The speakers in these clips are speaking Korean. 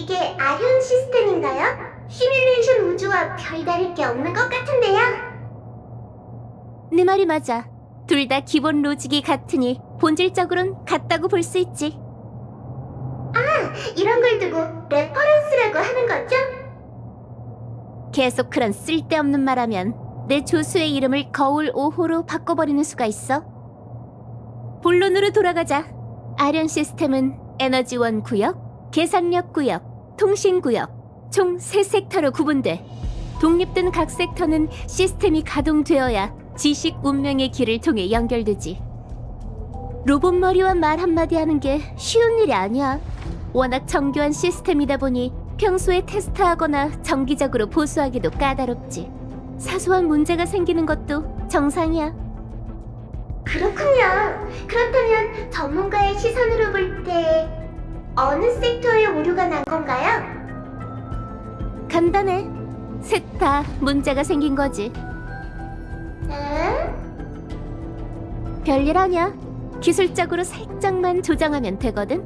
이게 아현 시스템인가요? 시뮬레이션 우주와 별다를 게 없는 것 같은데요? 네 말이 맞아. 둘 다 기본 로직이 같으니 본질적으론 같다고 볼 수 있지. 이런 걸 두고 레퍼런스라고 하는 거죠? 계속 그런 쓸데없는 말하면 내 조수의 이름을 거울 5호로 바꿔버리는 수가 있어. 본론으로 돌아가자. 아련 시스템은 에너지원 구역, 계산력 구역, 통신 구역, 총 3섹터로 구분돼. 독립된 각 섹터는 시스템이 가동되어야 지식 운명의 길을 통해 연결되지. 로봇 머리와 말 한마디 하는 게 쉬운 일이 아니야. 워낙 정교한 시스템이다 보니 평소에 테스트하거나 정기적으로 보수하기도 까다롭지. 사소한 문제가 생기는 것도 정상이야. 그렇군요. 그렇다면 전문가의 시선으로 볼 때 어느 섹터에 오류가 난 건가요? 간단해. 셋 다 문제가 생긴 거지. 에? 별일 아냐. 기술적으로 살짝만 조정하면 되거든.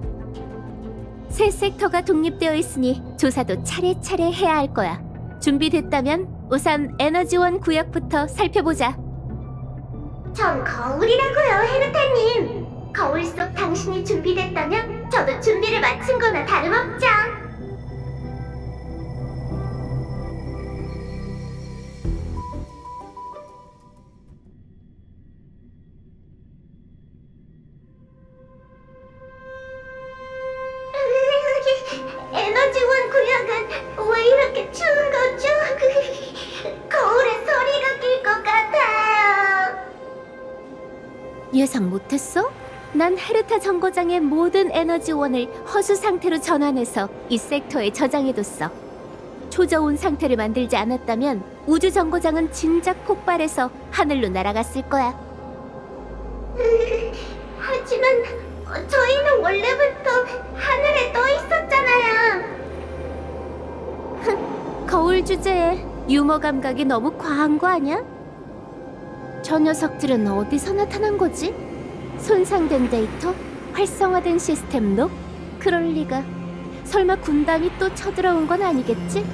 세 섹터가 독립되어 있으니 조사도 차례차례 해야 할 거야. 준비됐다면 우선 에너지원 구역부터 살펴보자. 전 거울이라고요, 헤르타님. 거울 속 당신이 준비됐다면 저도 준비를 마친 거나 다름없죠. 에너지원 구역은 왜 이렇게 추운 거죠? 거울에 소리가 낄 것 같아요. 예상 못했어? 난 헤르타 정거장의 모든 에너지원을 허수 상태로 전환해서 이 섹터에 저장해뒀어. 초저온 상태를 만들지 않았다면 우주 정거장은 진작 폭발해서 하늘로 날아갔을 거야. 하지만 저희는 원래부터 하늘에 떠 있었잖아요. 거울 주제에 유머 감각이 너무 과한 거 아니야? 저 녀석들은 어디서 나타난 거지? 손상된 데이터? 활성화된 시스템 록? 그럴 리가. 설마 군단이 또 쳐들어온 건 아니겠지?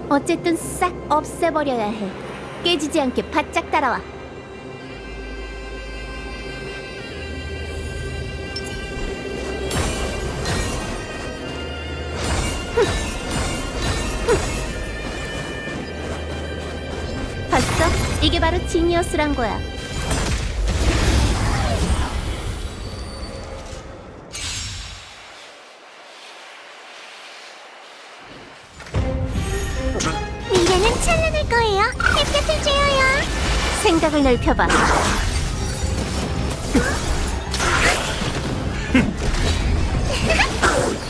어쨌든 싹 없애버려야 해. 깨지지 않게 바짝 따라와. 봤어? 이게 바로 지니어스란 거야. 미래는 찬란할 거예요. 햇볕을 쬐어요. 생각을 넓혀봐.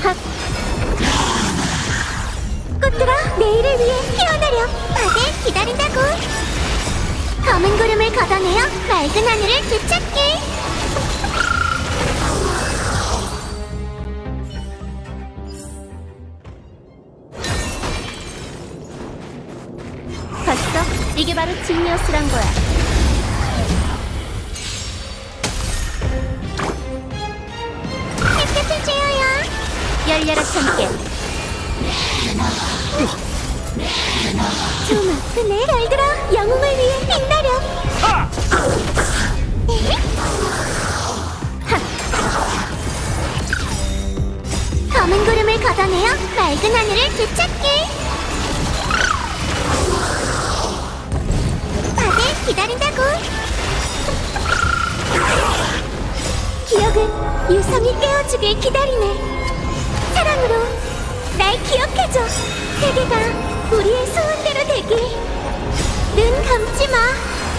핫! 꽃들아, 내일을 위해 피어나려. 다들 기다린다고. 검은 구름을 걷어내어 맑은 하늘을 되찾게. 봤어? 이게 바로 지니어스란 거야. 햇볕을 쬐어요. 열려라 참깨. 좀 아프네. 별들아, 영웅을 위해 빛나려. 검은 구름을 걷어내어 맑은 하늘을 되찾게. 다들 기다린다고. 기억은 유성이 깨워주길 기다리네. 사랑으로 날 기억해줘. 세계가 우리의 소원대로 되길. 눈 감지 마.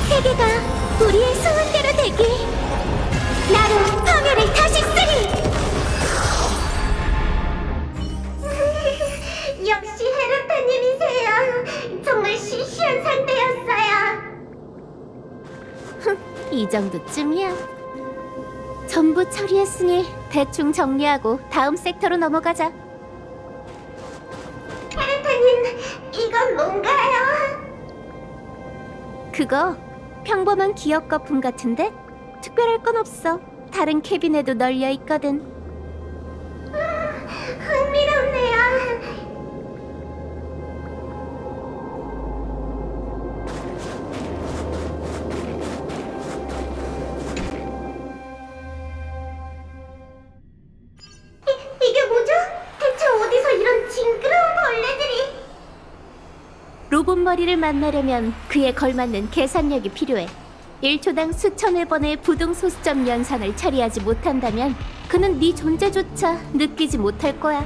세계가 우리의 소원대로 되길. 나로 파멸을 다시 쓰리. 역시 헤르타님이세요. 정말 시시한 상대였어요. 이 정도쯤이야. 전부 처리했으니 대충 정리하고 다음 섹터로 넘어가자. 헤르타님, 이건 뭔가요? 그거 평범한 기억 거품 같은데? 특별할 건 없어. 다른 캐빈에도 널려 있거든. 흥미롭네요. 로봇머리를 만나려면 그에 걸맞는 계산력이 필요해. 1초당 수천여 번의 부등소수점 연산을 처리하지 못한다면 그는 네 존재조차 느끼지 못할 거야.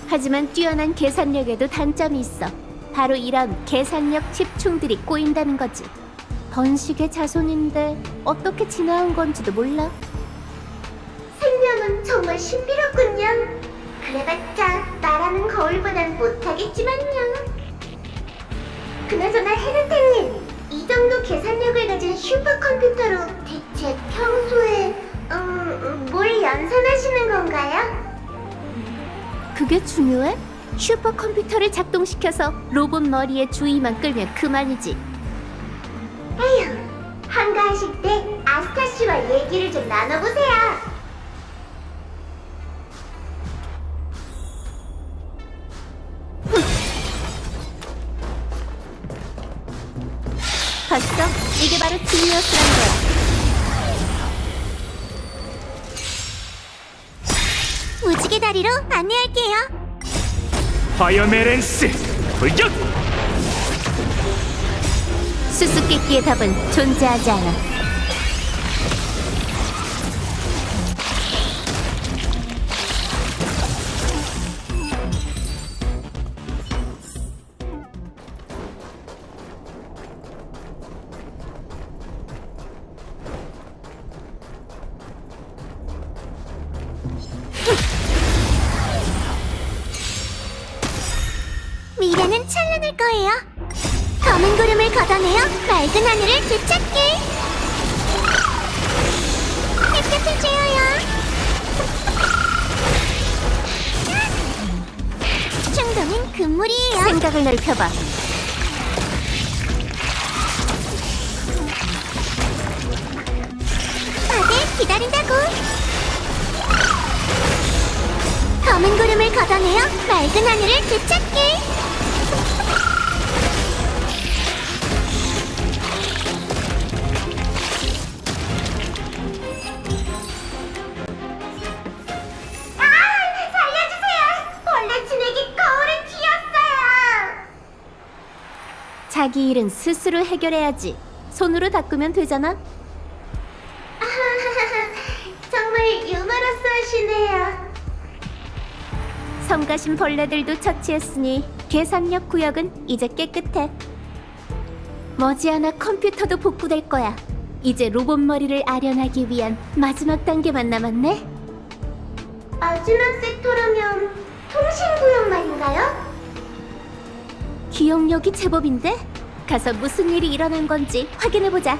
하지만 뛰어난 계산력에도 단점이 있어. 바로 이런 계산력 집중들이 꼬인다는 거지. 번식의 자손인데 어떻게 진화한 건지도 몰라. 생명은 정말 신비롭군요. 그래봤자 나라는 거울보단 못하겠지만요. 그나저나 헤르테님, 이 정도 계산력을 가진 슈퍼컴퓨터로 대체 평소에 뭘 연산하시는 건가요? 그게 중요해? 슈퍼컴퓨터를 작동시켜서 로봇 머리의 주의만 끌면 그만이지. 에휴, 한가하실 때 아스타 씨와 얘기를 좀 나눠보세요. 봤어? 이게 바로 지니어스란 거야. 무지개 다리로 안내할게요. 파이어메렌스 돌격! 수수께끼의 답은 존재하지 않아. 미래는 찬란할 거예요. 검은 구름을 걷어내어 맑은 하늘을 되찾게. 햇볕을 쬐어요. 충동은 금물이에요. 생각을 넓혀봐. 다들 기다린다고. 검은 구름을 걷어내어 맑은 하늘을 되찾게. 자기 일은 스스로 해결해야지. 손으로 닦으면 되잖아. 정말 유머러스하시네요. 성가신 벌레들도 처치했으니 계산력 구역은 이제 깨끗해. 머지않아 컴퓨터도 복구될 거야. 이제 로봇 머리를 아련하기 위한 마지막 단계만 남았네. 마지막 섹터라면 통신구역 말인가요? 기억력이 제법인데? 가서 무슨 일이 일어난 건지 확인해보자.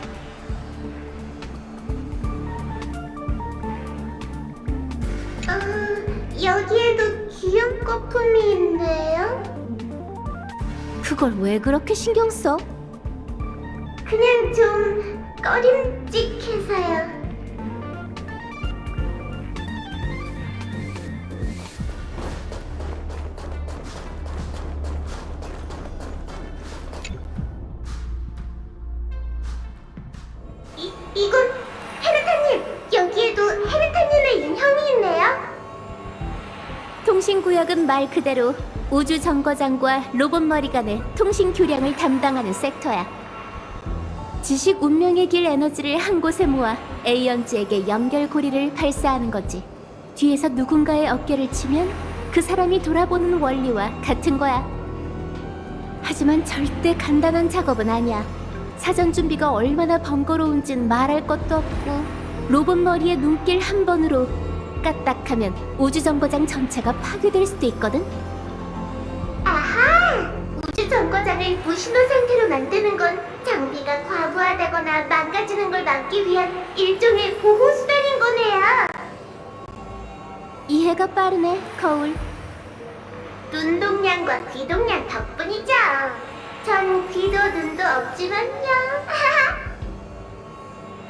여기에도 기억 거품이 있네요. 그걸 왜 그렇게 신경 써? 그냥 좀 꺼림칙해서요. 이건 헤르타님! 여기에도 헤르타님의 인형이 있네요. 통신구역은 말 그대로 우주 정거장과 로봇 머리 간의 통신 교량을 담당하는 섹터야. 지식 운명의 길 에너지를 한 곳에 모아 에이언즈에게 연결고리를 발사하는 거지. 뒤에서 누군가의 어깨를 치면 그 사람이 돌아보는 원리와 같은 거야. 하지만 절대 간단한 작업은 아니야. 사전 준비가 얼마나 번거로운진 말할 것도 없고, 로봇 머리의 눈길 한 번으로 까딱하면 우주 정거장 전체가 파괴될 수도 있거든. 아하! 우주 정거장을 무신호 상태로 만드는 건 장비가 과부하다거나 망가지는 걸 막기 위한 일종의 보호수단인 거네요. 이해가 빠르네, 거울. 눈동량과 귀동량 덕분이죠. 전 귀도 눈도 없지만요.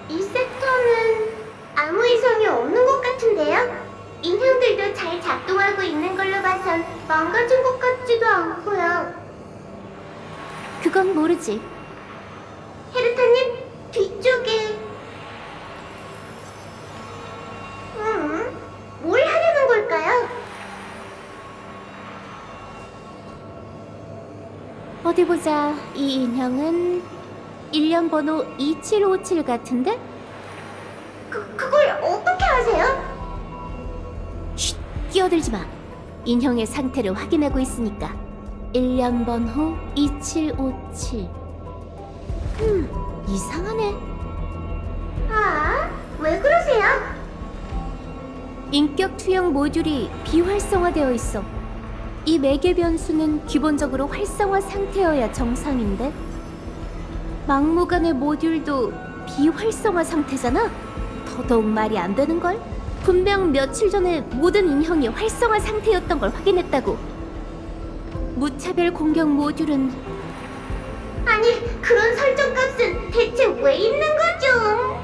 이 섹터는 아무 이상이 없는 것 같은데요? 인형들도 잘 작동하고 있는 걸로 봐선 망가진 것 같지도 않고요. 그건 모르지. 헤르타님, 뒤쪽에... 뭘 하려는 걸까요? 어디 보자. 이 인형은 일련 번호 2757 같은데? 그걸 어떻게 아세요? 쉿! 끼어들지 마. 인형의 상태를 확인하고 있으니까. 일련 번호 2757. 이상하네. 아, 왜 그러세요? 인격 투영 모듈이 비활성화되어 있어. 이 매개 변수는 기본적으로 활성화 상태여야 정상인데 막무가내 모듈도 비활성화 상태잖아? 더더욱 말이 안 되는걸? 분명 며칠 전에 모든 인형이 활성화 상태였던 걸 확인했다고. 무차별 공격 모듈은 아니, 그런 설정값은 대체 왜 있는 거죠?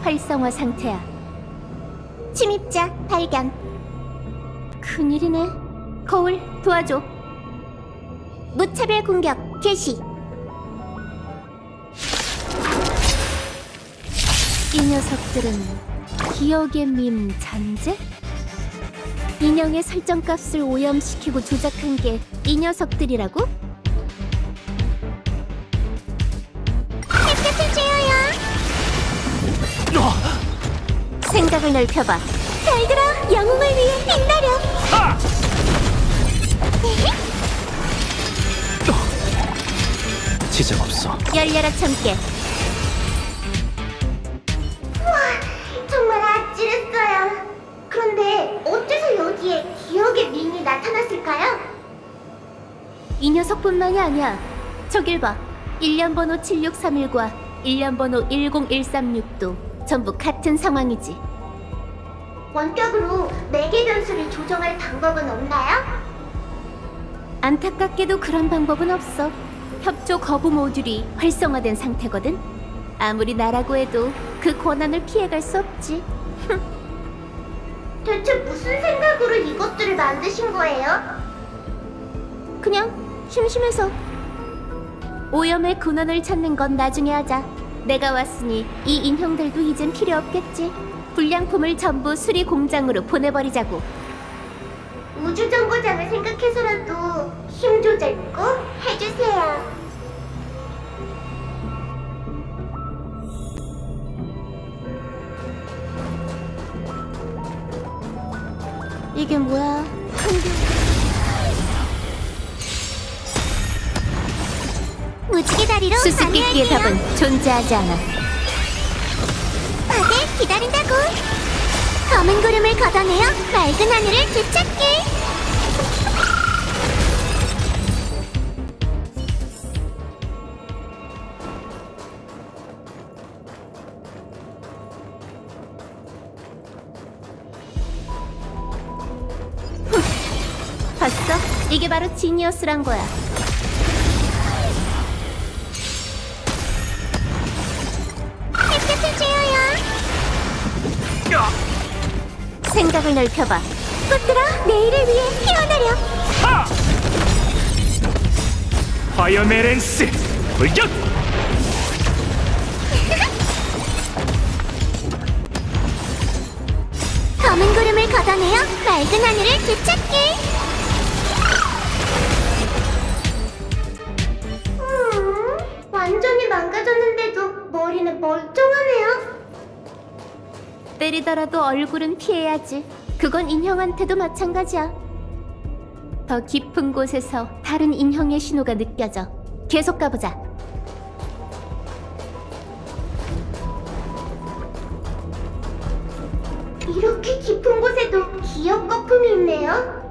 활성화 상태야. 침입자 발견. 큰일이네. 거울 도와줘. 무차별 공격 개시. 이 녀석들은 기억의 밈 잔재? 인형의 설정값을 오염시키고 조작한 게 이 녀석들이라고? 햇볕을 쬐어요. 생각을 넓혀봐. 달들아, 영웅을 위해 빛나려. 지적 없어. 열려라 참깨. 우와, 정말 아찔했어요. 그런데 어째서 여기에 기억의 밈이 나타났을까요? 이 녀석뿐만이 아니야. 저길 봐. 일련 번호 7631과 일련 번호 10136도 전부 같은 상황이지. 원격으로 매개 변수를 조정할 방법은 없나요? 안타깝게도 그런 방법은 없어. 협조 거부 모듈이 활성화된 상태거든. 아무리 나라고 해도 그 권한을 피해갈 수 없지. 대체 무슨 생각으로 이것들을 만드신 거예요? 그냥 심심해서. 오염의 근원을 찾는 건 나중에 하자. 내가 왔으니 이 인형들도 이젠 필요 없겠지. 불량품을 전부 수리 공장으로 보내버리자고. 우주정거장을 생각해서라도 힘 조절 꼭 해주세요. 이게 뭐야? 무지개 다리로 수수께끼의 답은 존재하지 않아. 다들 기다린다고. 검은 구름을 걷어내어 맑은 하늘을 되찾게. 봤어? 이게 바로 지니어스란 거야. 햇볕을 쬐어요. 생각을 넓혀봐. 꽃들아, 내일을 위해 피어나려. 파이어메렌스 돌격! 검은 구름을 걷어내어 맑은 하늘을 되찾게. 완전히 망가졌는데도 머리는 멀쩡하네요. 때리더라도 얼굴은 피해야지. 그건 인형한테도 마찬가지야. 더 깊은 곳에서 다른 인형의 신호가 느껴져. 계속 가보자. 이렇게 깊은 곳에도 기억 거품이 있네요.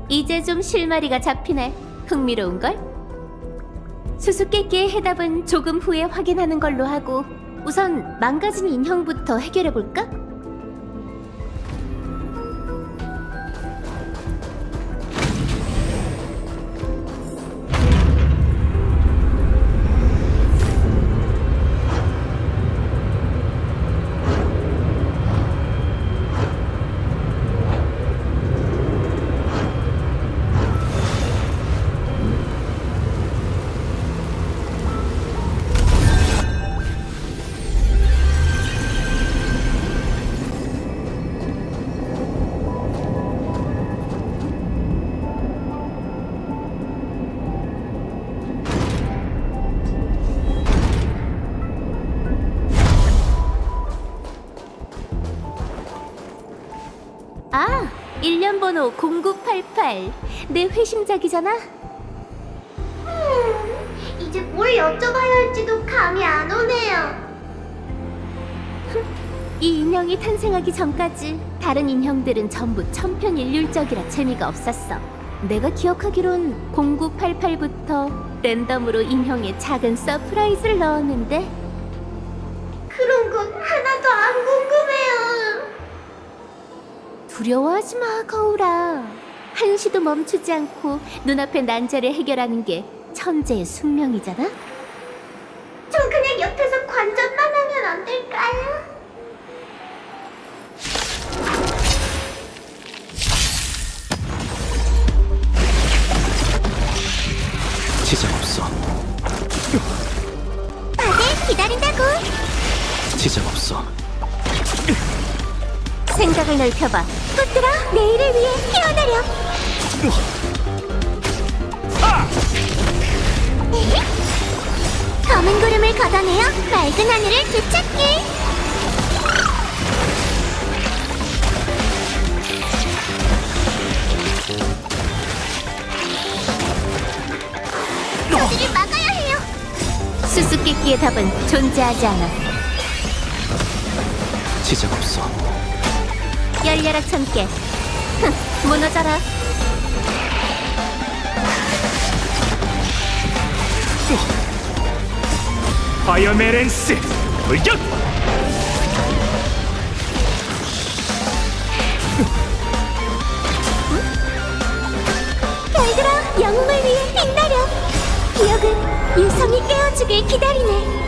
이제 좀 실마리가 잡히네. 흥미로운걸? 수수께끼의 해답은 조금 후에 확인하는 걸로 하고 우선 망가진 인형부터 해결해볼까? 일련 번호 0988. 내 회심작이잖아. 이제 뭘 여쭤봐야 할지도 감이 안 오네요. 이 인형이 탄생하기 전까지 다른 인형들은 전부 천편일률적이라 재미가 없었어. 내가 기억하기론 0988부터 랜덤으로 인형에 작은 서프라이즈를 넣었는데 그런 건 하나도 안 궁금해요. 두려워하지 마, 거울아. 한시도 멈추지 않고 눈앞의 난제를 해결하는 게 천재의 숙명이잖아? 전 그냥 옆에서 관전만 하면 안 될까요? 지장 없어. 다들 기다린다고. 지장 없어. 생각을 넓혀봐. 꽃들아, 내일을 위해 태어나렴. 검은 구름을 걷어내어 맑은 하늘을 되찾기. 저들을 막아야 해요. 수수께끼의 답은 존재하지 않아. 지장 없어. 열려라 천개. 무너져라. 파이어메렌스 돌격! 별들아, 영웅을 위해 빛나렴. 기억은 유성이 깨워주길 기다리네.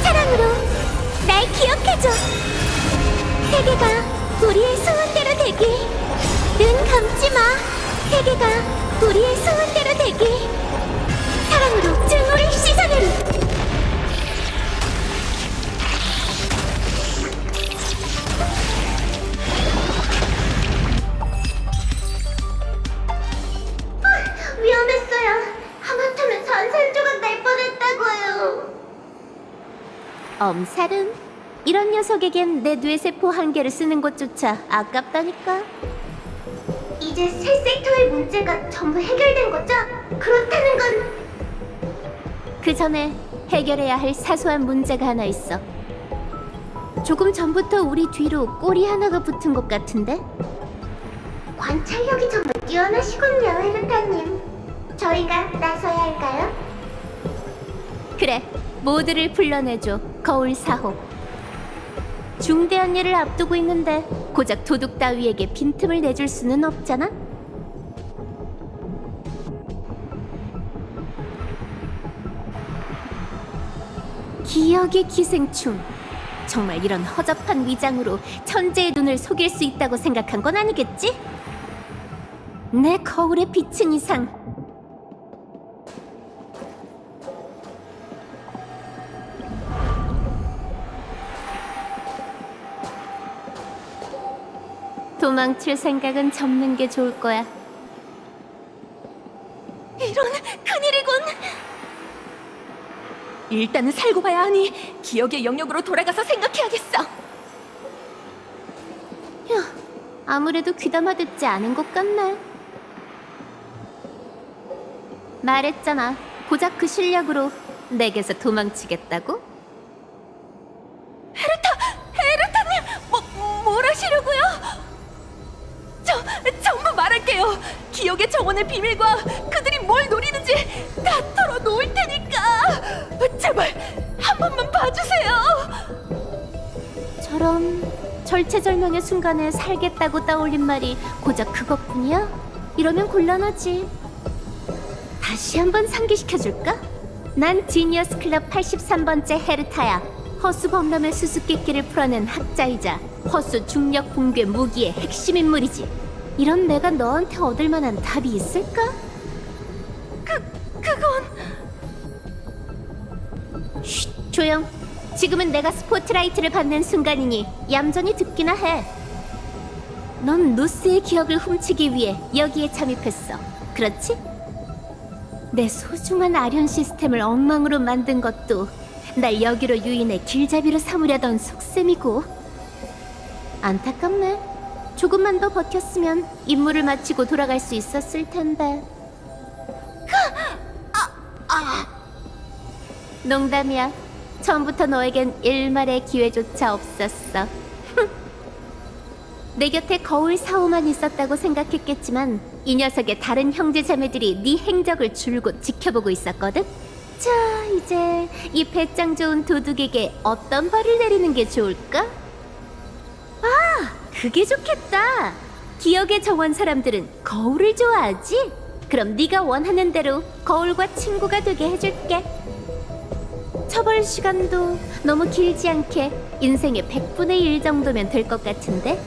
사랑으로 날 기억해줘. 세계가 우리의 소원대로 되길. 눈 감지 마. 세계가 우리의 소원대로 되길. 사랑으로 증오를 씻어내리. 위험했어요. 하마터면 산산조각 날 뻔했다고요. 엄살은 이런 녀석에겐 내 뇌세포 한 개를 쓰는 것조차 아깝다니까. 이제 새 섹터의 문제가 전부 해결된 거죠? 그렇다는 건 그 전에 해결해야 할 사소한 문제가 하나 있어. 조금 전부터 우리 뒤로 꼬리 하나가 붙은 것 같은데? 관찰력이 정말 뛰어나시군요, 헤르타님. 저희가 나서야 할까요? 그래, 모두를 불러내줘, 거울 사호. 중대한 일을 앞두고 있는데 고작 도둑 따위에게 빈틈을 내줄 수는 없잖아? 기억의 기생충. 정말 이런 허접한 위장으로 천재의 눈을 속일 수 있다고 생각한 건 아니겠지? 내 거울에 비친 이상 도망칠 생각은 접는 게 좋을 거야. 이런 큰일이군. 일단은 살고 봐야 하니 기억의 영역으로 돌아가서 생각해야겠어. 휴, 아무래도 귀담아 듣지 않은 것 같네. 말했잖아. 고작 그 실력으로 내게서 도망치겠다고? 에르타님, 뭘 하시려고요? 전부 말할게요. 기억의 정원의 비밀과 그들이 뭘 노리는지 다 털어놓을 테니까 제발 한 번만 봐주세요. 저런 절체절명의 순간에 살겠다고 떠올린 말이 고작 그것뿐이야? 이러면 곤란하지. 다시 한번 상기시켜줄까? 난 지니어스 클럽 83번째 헤르타야. 허수 범람의 수수께끼를 풀어낸 학자이자 허수 중력 붕괴 무기의 핵심 인물이지. 이런 내가 너한테 얻을 만한 답이 있을까? 그건 쉿, 조용. 지금은 내가 스포트라이트를 받는 순간이니 얌전히 듣기나 해. 넌 노스의 기억을 훔치기 위해 여기에 잠입했어. 그렇지? 내 소중한 아련 시스템을 엉망으로 만든 것도 날 여기로 유인해 길잡이로 삼으려던 속셈이고. 안타깝네. 조금만 더 버텼으면 임무를 마치고 돌아갈 수 있었을 텐데. 농담이야. 처음부터 너에겐 일말의 기회조차 없었어. 내 곁에 거울 사오만 있었다고 생각했겠지만 이 녀석의 다른 형제자매들이 네 행적을 줄곧 지켜보고 있었거든. 자, 이제 이 배짱 좋은 도둑에게 어떤 벌을 내리는 게 좋을까? 아, 그게 좋겠다. 기억의 정원 사람들은 거울을 좋아하지? 그럼 네가 원하는 대로 거울과 친구가 되게 해줄게. 처벌 시간도 너무 길지 않게 인생의 100분의 1 정도면 될 것 같은데?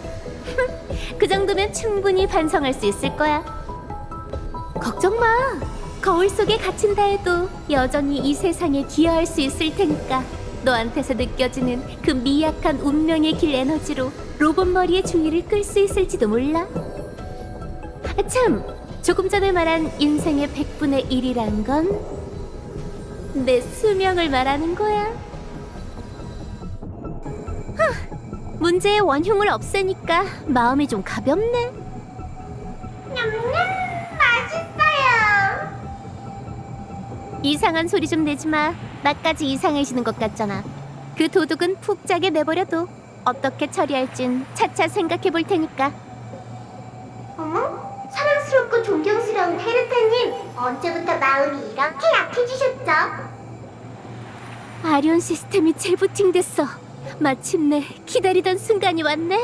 그 정도면 충분히 반성할 수 있을 거야. 걱정 마. 거울 속에 갇힌다 해도 여전히 이 세상에 기여할 수 있을 테니까. 너한테서 느껴지는 그 미약한 운명의 길 에너지로 로봇 머리의 주의를 끌 수 있을지도 몰라. 참, 조금 전에 말한 인생의 100분의 1이란 건 내 수명을 말하는 거야. 문제의 원흉을 없애니까 마음이 좀 가볍네. 냠냠 맛있어요. 이상한 소리 좀 내지 마. 나까지 이상해지는 것 같잖아. 그 도둑은 푹 짜게 내버려도 어떻게 처리할진 차차 생각해 볼 테니까. 어머? 사랑스럽고 존경스러운 헤르타님, 언제부터 마음이 이렇게 약해지셨죠? 아리온 시스템이 재부팅됐어. 마침내 기다리던 순간이 왔네.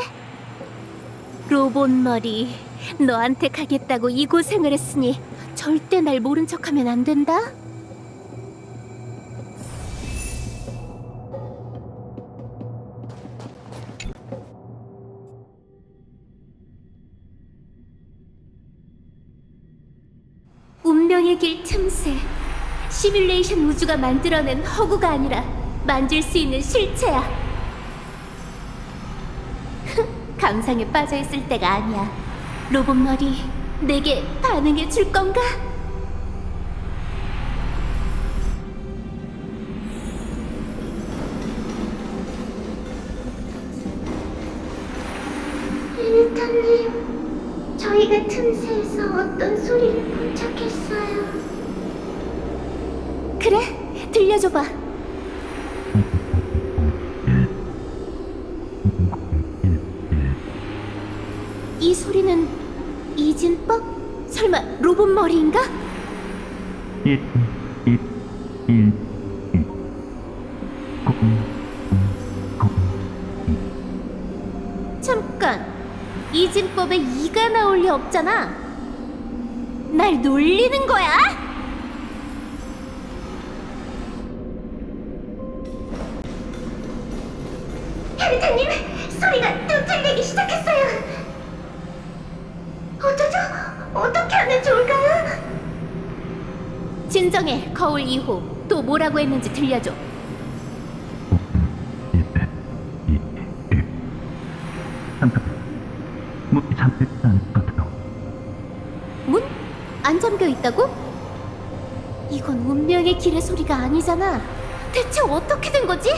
로봇 머리, 너한테 가겠다고 이 고생을 했으니 절대 날 모른 척하면 안 된다. 운명의 길 틈새. 시뮬레이션 우주가 만들어낸 허구가 아니라 만질 수 있는 실체야. 감상에 빠져있을 때가 아니야. 로봇 머리, 내게 반응해 줄 건가? 헤르타님, 저희가 틈새에서 어떤 소리를 본 척했어요. 그래, 들려줘봐. 이 소리는 이진법? 설마 로봇 머리인가? 잠깐, 이진법에 이가 나올 리 없잖아. 날 놀리는 거야? 헤르타님, 소리가 또 들리기 시작했어요. 어쩌죠? 어떻게 하면 좋을까요? 진정해, 거울 2호. 또 뭐라고 했는지 들려줘. 문? 안 잠겨 있다고? 이건 운명의 길의 소리가 아니잖아. 대체 어떻게 된 거지?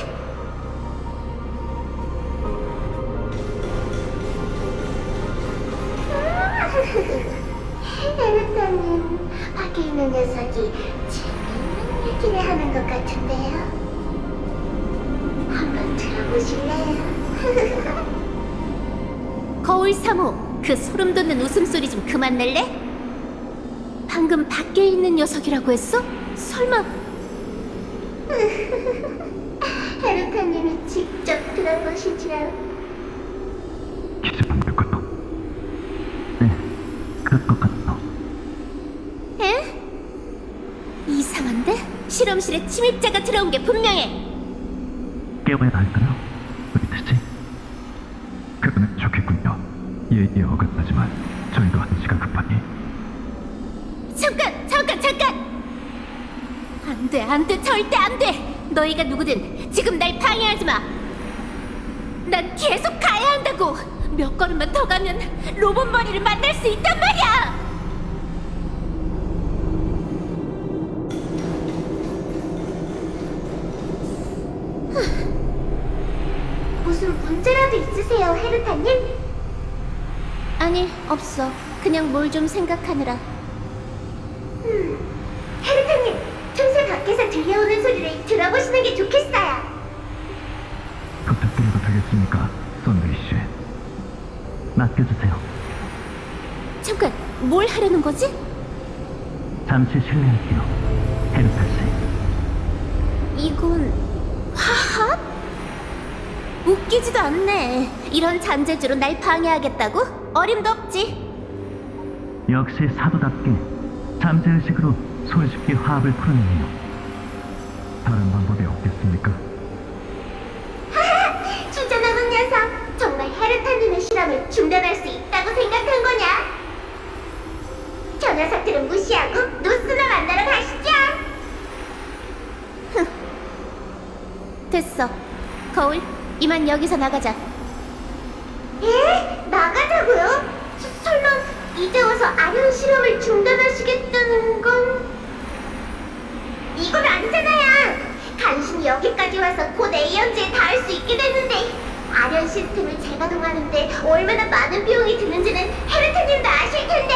헤르타님, 밖에 있는 녀석이 재밌는 얘기를 하는 것 같은데요. 한번 들어보실래요? 거울 3호, 그 소름 돋는 웃음소리 좀 그만 낼래? 방금 밖에 있는 녀석이라고 했어? 설마... 헤르타님이 직접 들어보시지요. 에? 이상한데? 실험실에 침입자가 들어온 게 분명해. 깨워야 할까요? 우리 뜻이? 그거는 좋겠군요. 예의에 어긋나지만 저희도 한시가 급하니. 잠깐! 안 돼, 절대 안 돼! 너희가 누구든 지금 날 방해하지 마! 난 계속 가야 한다고! 몇 걸음만 더 가면 로봇 머리를 만날 수 있단 말이야! 무슨 문제라도 있으세요, 헤르타님? 아니, 없어. 그냥 뭘 좀 생각하느라. 헤르타님, 틈새 밖에서 들려오는 소리를 들어보시는 게 좋겠어요. 부탁드려도 되겠습니까, 썬데이 씨? 맡겨주세요. 잠깐, 뭘 하려는 거지? 잠시 실례할게요, 헤르타 씨. 이건 화합? 웃기지도 않네. 이런 잔재주로 날 방해하겠다고? 어림도 없지. 역시 사도답게 잠재의식으로 손쉽게 화합을 풀어내네요. 다른 방법이 없겠습니까? 주저 남은 녀석, 정말 헤르타님의 실험을 중단할 수 있다고 생각한 거냐? 저 녀석들은 무시하고 노스나 만나러 가시죠. 됐어. 거울, 이만 여기서 나가자. 에? 나가자고요? 설마 이제 와서 아련 실험을 중단하시겠다는 건? 이건 아니잖아요. 간신히 여기까지 와서 곧 에이언즈에 닿을 수 있게 됐는데 아련 시스템을 재가동하는데 얼마나 많은 비용이 드는지는 헤르타님도 아실 텐데.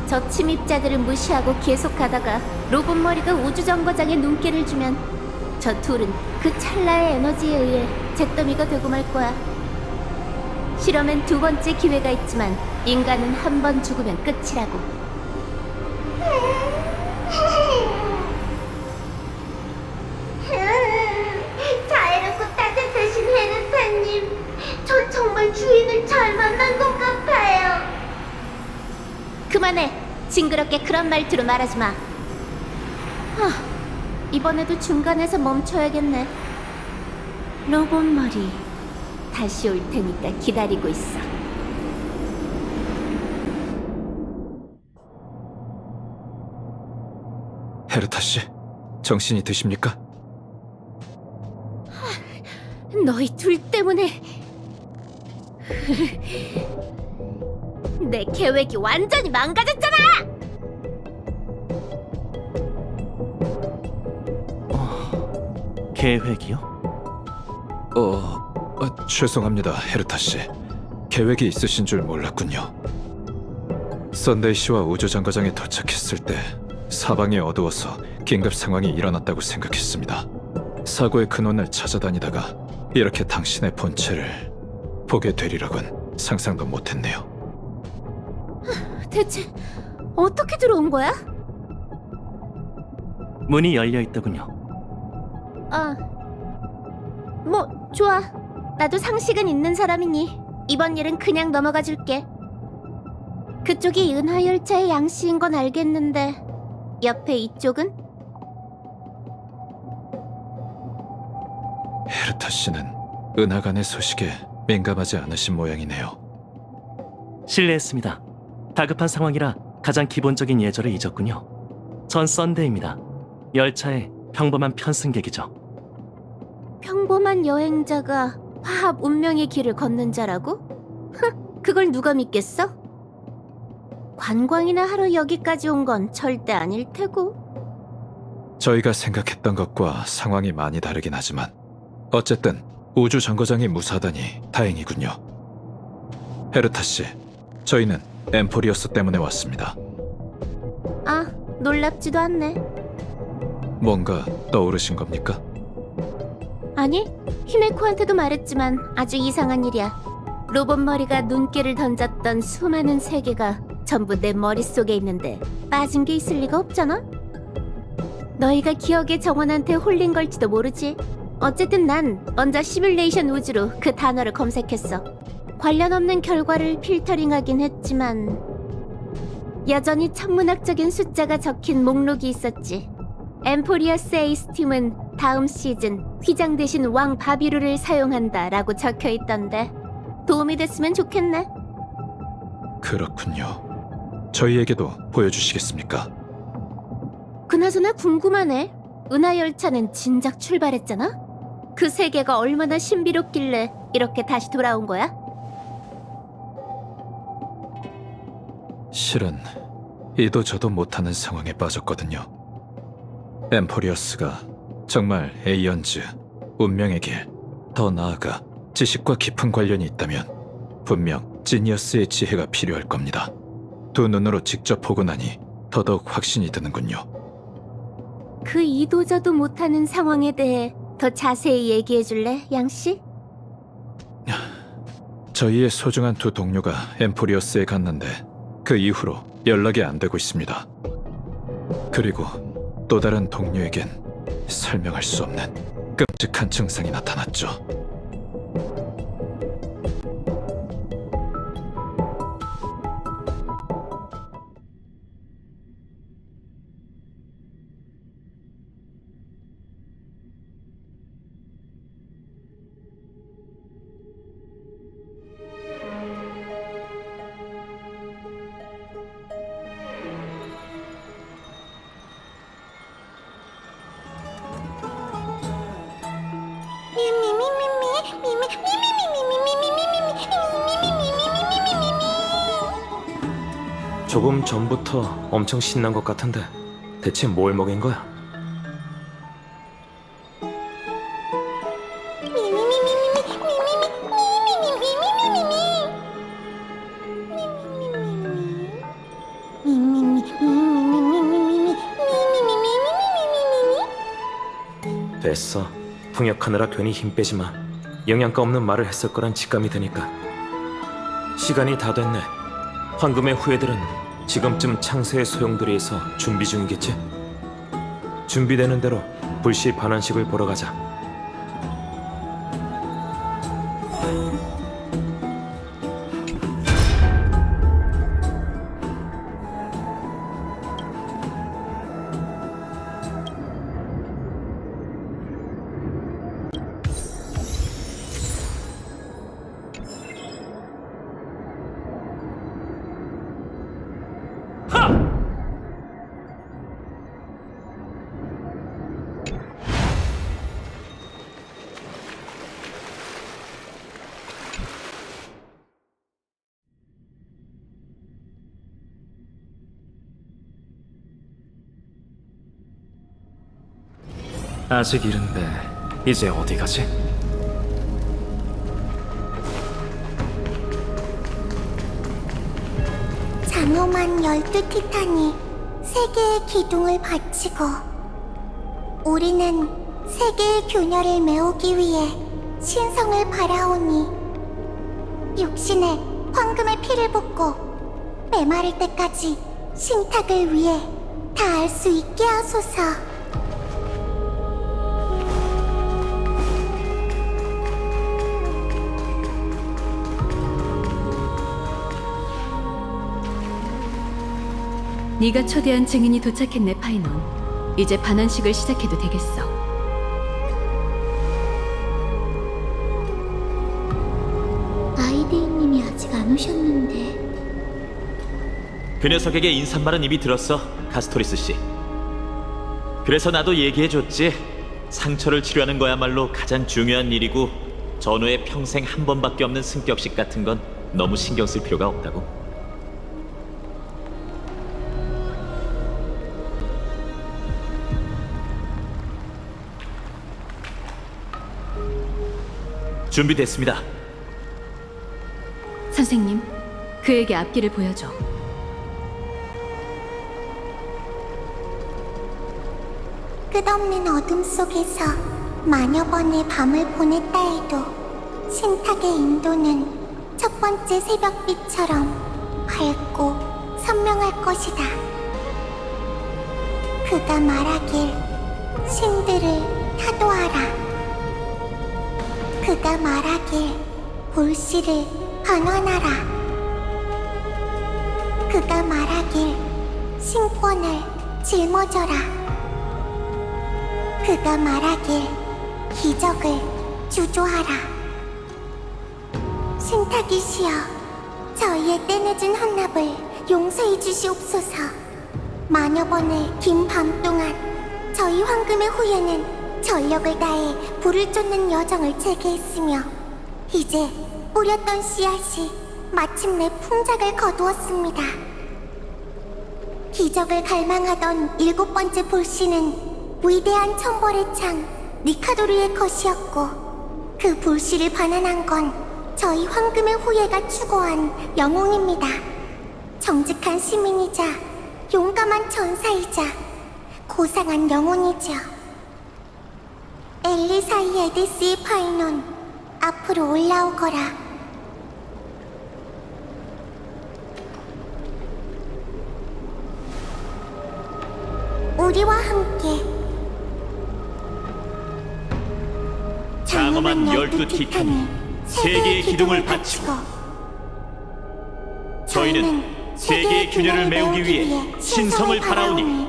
저 침입자들을 무시하고 계속 가다가 로봇 머리가 우주정거장에 눈길을 주면 저 둘은 그 찰나의 에너지에 의해 잿더미가 되고 말 거야. 실험엔 두 번째 기회가 있지만 인간은 한 번 죽으면 끝이라고. 자애롭고 따뜻하신 헤르타님, 전 정말 주인을 잘 만난 것 같아요. 그만해. 징그럽게 그런 말투로 말하지 마. 이번에도 중간에서 멈춰야겠네. 로봇 머리 다시 올 테니까 기다리고 있어. 헤르타 씨, 정신이 드십니까? 너희 둘 때문에 내 계획이 완전히 망가졌잖아! 계획이요? 죄송합니다, 헤르타 씨. 계획이 있으신 줄 몰랐군요. 썬데이 씨와 우주정거장에 도착했을 때 사방이 어두워서 긴급 상황이 일어났다고 생각했습니다. 사고의 근원을 찾아다니다가 이렇게 당신의 본체를 보게 되리라곤 상상도 못했네요. 대체 어떻게 들어온 거야? 문이 열려 있더군요. 뭐 좋아. 나도 상식은 있는 사람이니 이번 일은 그냥 넘어가 줄게. 그쪽이 은하열차의 양씨인 건 알겠는데 옆에 이쪽은? 헤르타 씨는 은하간의 소식에 민감하지 않으신 모양이네요. 실례했습니다. 다급한 상황이라 가장 기본적인 예절을 잊었군요. 전 썬데이입니다. 열차의 평범한 편승객이죠. 평범한 여행자가 화합 운명의 길을 걷는 자라고? 그걸 누가 믿겠어? 관광이나 하러 여기까지 온 건 절대 아닐 테고. 저희가 생각했던 것과 상황이 많이 다르긴 하지만 어쨌든 우주정거장이 무사하다니 다행이군요. 헤르타 씨, 저희는 엠포리어스 때문에 왔습니다. 놀랍지도 않네. 뭔가 떠오르신 겁니까? 아니, 히메코한테도 말했지만 아주 이상한 일이야. 로봇 머리가 눈길을 던졌던 수많은 세계가 전부 내 머릿속에 있는데 빠진 게 있을 리가 없잖아? 너희가 기억의 정원한테 홀린 걸지도 모르지. 어쨌든 난 먼저 시뮬레이션 우주로 그 단어를 검색했어. 관련 없는 결과를 필터링하긴 했지만 여전히 천문학적인 숫자가 적힌 목록이 있었지. 엠포리어스 에이스 팀은 다음 시즌 휘장 대신 왕 바비루를 사용한다라고 적혀 있던데 도움이 됐으면 좋겠네. 그렇군요. 저희에게도 보여주시겠습니까? 그나저나 궁금하네. 은하열차는 진작 출발했잖아? 그 세계가 얼마나 신비롭길래 이렇게 다시 돌아온 거야? 실은 이도 저도 못하는 상황에 빠졌거든요. 엠포리어스가 정말 에이언즈, 운명의 길, 더 나아가 지식과 깊은 관련이 있다면 분명 지니어스의 지혜가 필요할 겁니다. 두 눈으로 직접 보고 나니 더더욱 확신이 드는군요. 그 이도저도 못하는 상황에 대해 더 자세히 얘기해 줄래, 양씨? 저희의 소중한 두 동료가 엠포리어스에 갔는데 그 이후로 연락이 안 되고 있습니다. 그리고 또 다른 동료에겐 설명할 수 없는 끔찍한 증상이 나타났죠. 조금 전부터 엄청 신난 것 같은데 대체 뭘 먹인 거야? 됐어. 통역하느라 괜히 힘 빼지 마. 영양가 없는 말을 했을 거란 직감이 드니까. 시간이 다 됐네. 황금의 후예들은 지금쯤 창세의 소용돌이에서 준비 중이겠지? 준비되는 대로 불시 반환식을 보러 가자. 아직 이른데 이제 어디 가지? 장엄한 12티탄이 세계의 기둥을 바치고 우리는 세계의 균열을 메우기 위해 신성을 바라오니 육신에 황금의 피를 붓고 메마를 때까지 신탁을 위해 다 알 수 있게 하소서. 네가 초대한 증인이 도착했네, 파이논. 이제 반환식을 시작해도 되겠어. 아이데이님이 아직 안 오셨는데. 그 녀석에게 인사말은 이미 들었어, 카스토리스 씨. 그래서 나도 얘기해줬지. 상처를 치료하는 거야말로 가장 중요한 일이고 전후에 평생 한 번밖에 없는 승격식 같은 건 너무 신경 쓸 필요가 없다고. 준비됐습니다. 선생님, 그에게 앞길을 보여줘. 끝없는 어둠 속에서 만여 번의 밤을 보냈다 해도 신탁의 인도는 첫 번째 새벽빛처럼 밝고 선명할 것이다. 그가 말하길 신들을 타도하라. 그가 말하길 볼씨를 반환하라. 그가 말하길 신권을 짊어져라. 그가 말하길 기적을 주조하라. 신탁이시여, 저희의 때늦은 헌납을 용서해 주시옵소서. 만여 번의 긴 밤 동안 저희 황금의 후예는 전력을 다해 불을 쫓는 여정을 재개했으며 이제 뿌렸던 씨앗이 마침내 풍작을 거두었습니다. 기적을 갈망하던 7번째 볼씨는 위대한 천벌의 창 니카도르의 것이었고 그 불씨를 반환한 건 저희 황금의 후예가 추구한 영웅입니다. 정직한 시민이자 용감한 전사이자 고상한 영웅이죠. 엘리사이 에디스의 파이논, 앞으로 올라오거라. 우리와 함께 장엄한 12티탄이 세계의 기둥을 바치고 저희는 세계의 균열을 메우기 위해 신성을 바라오니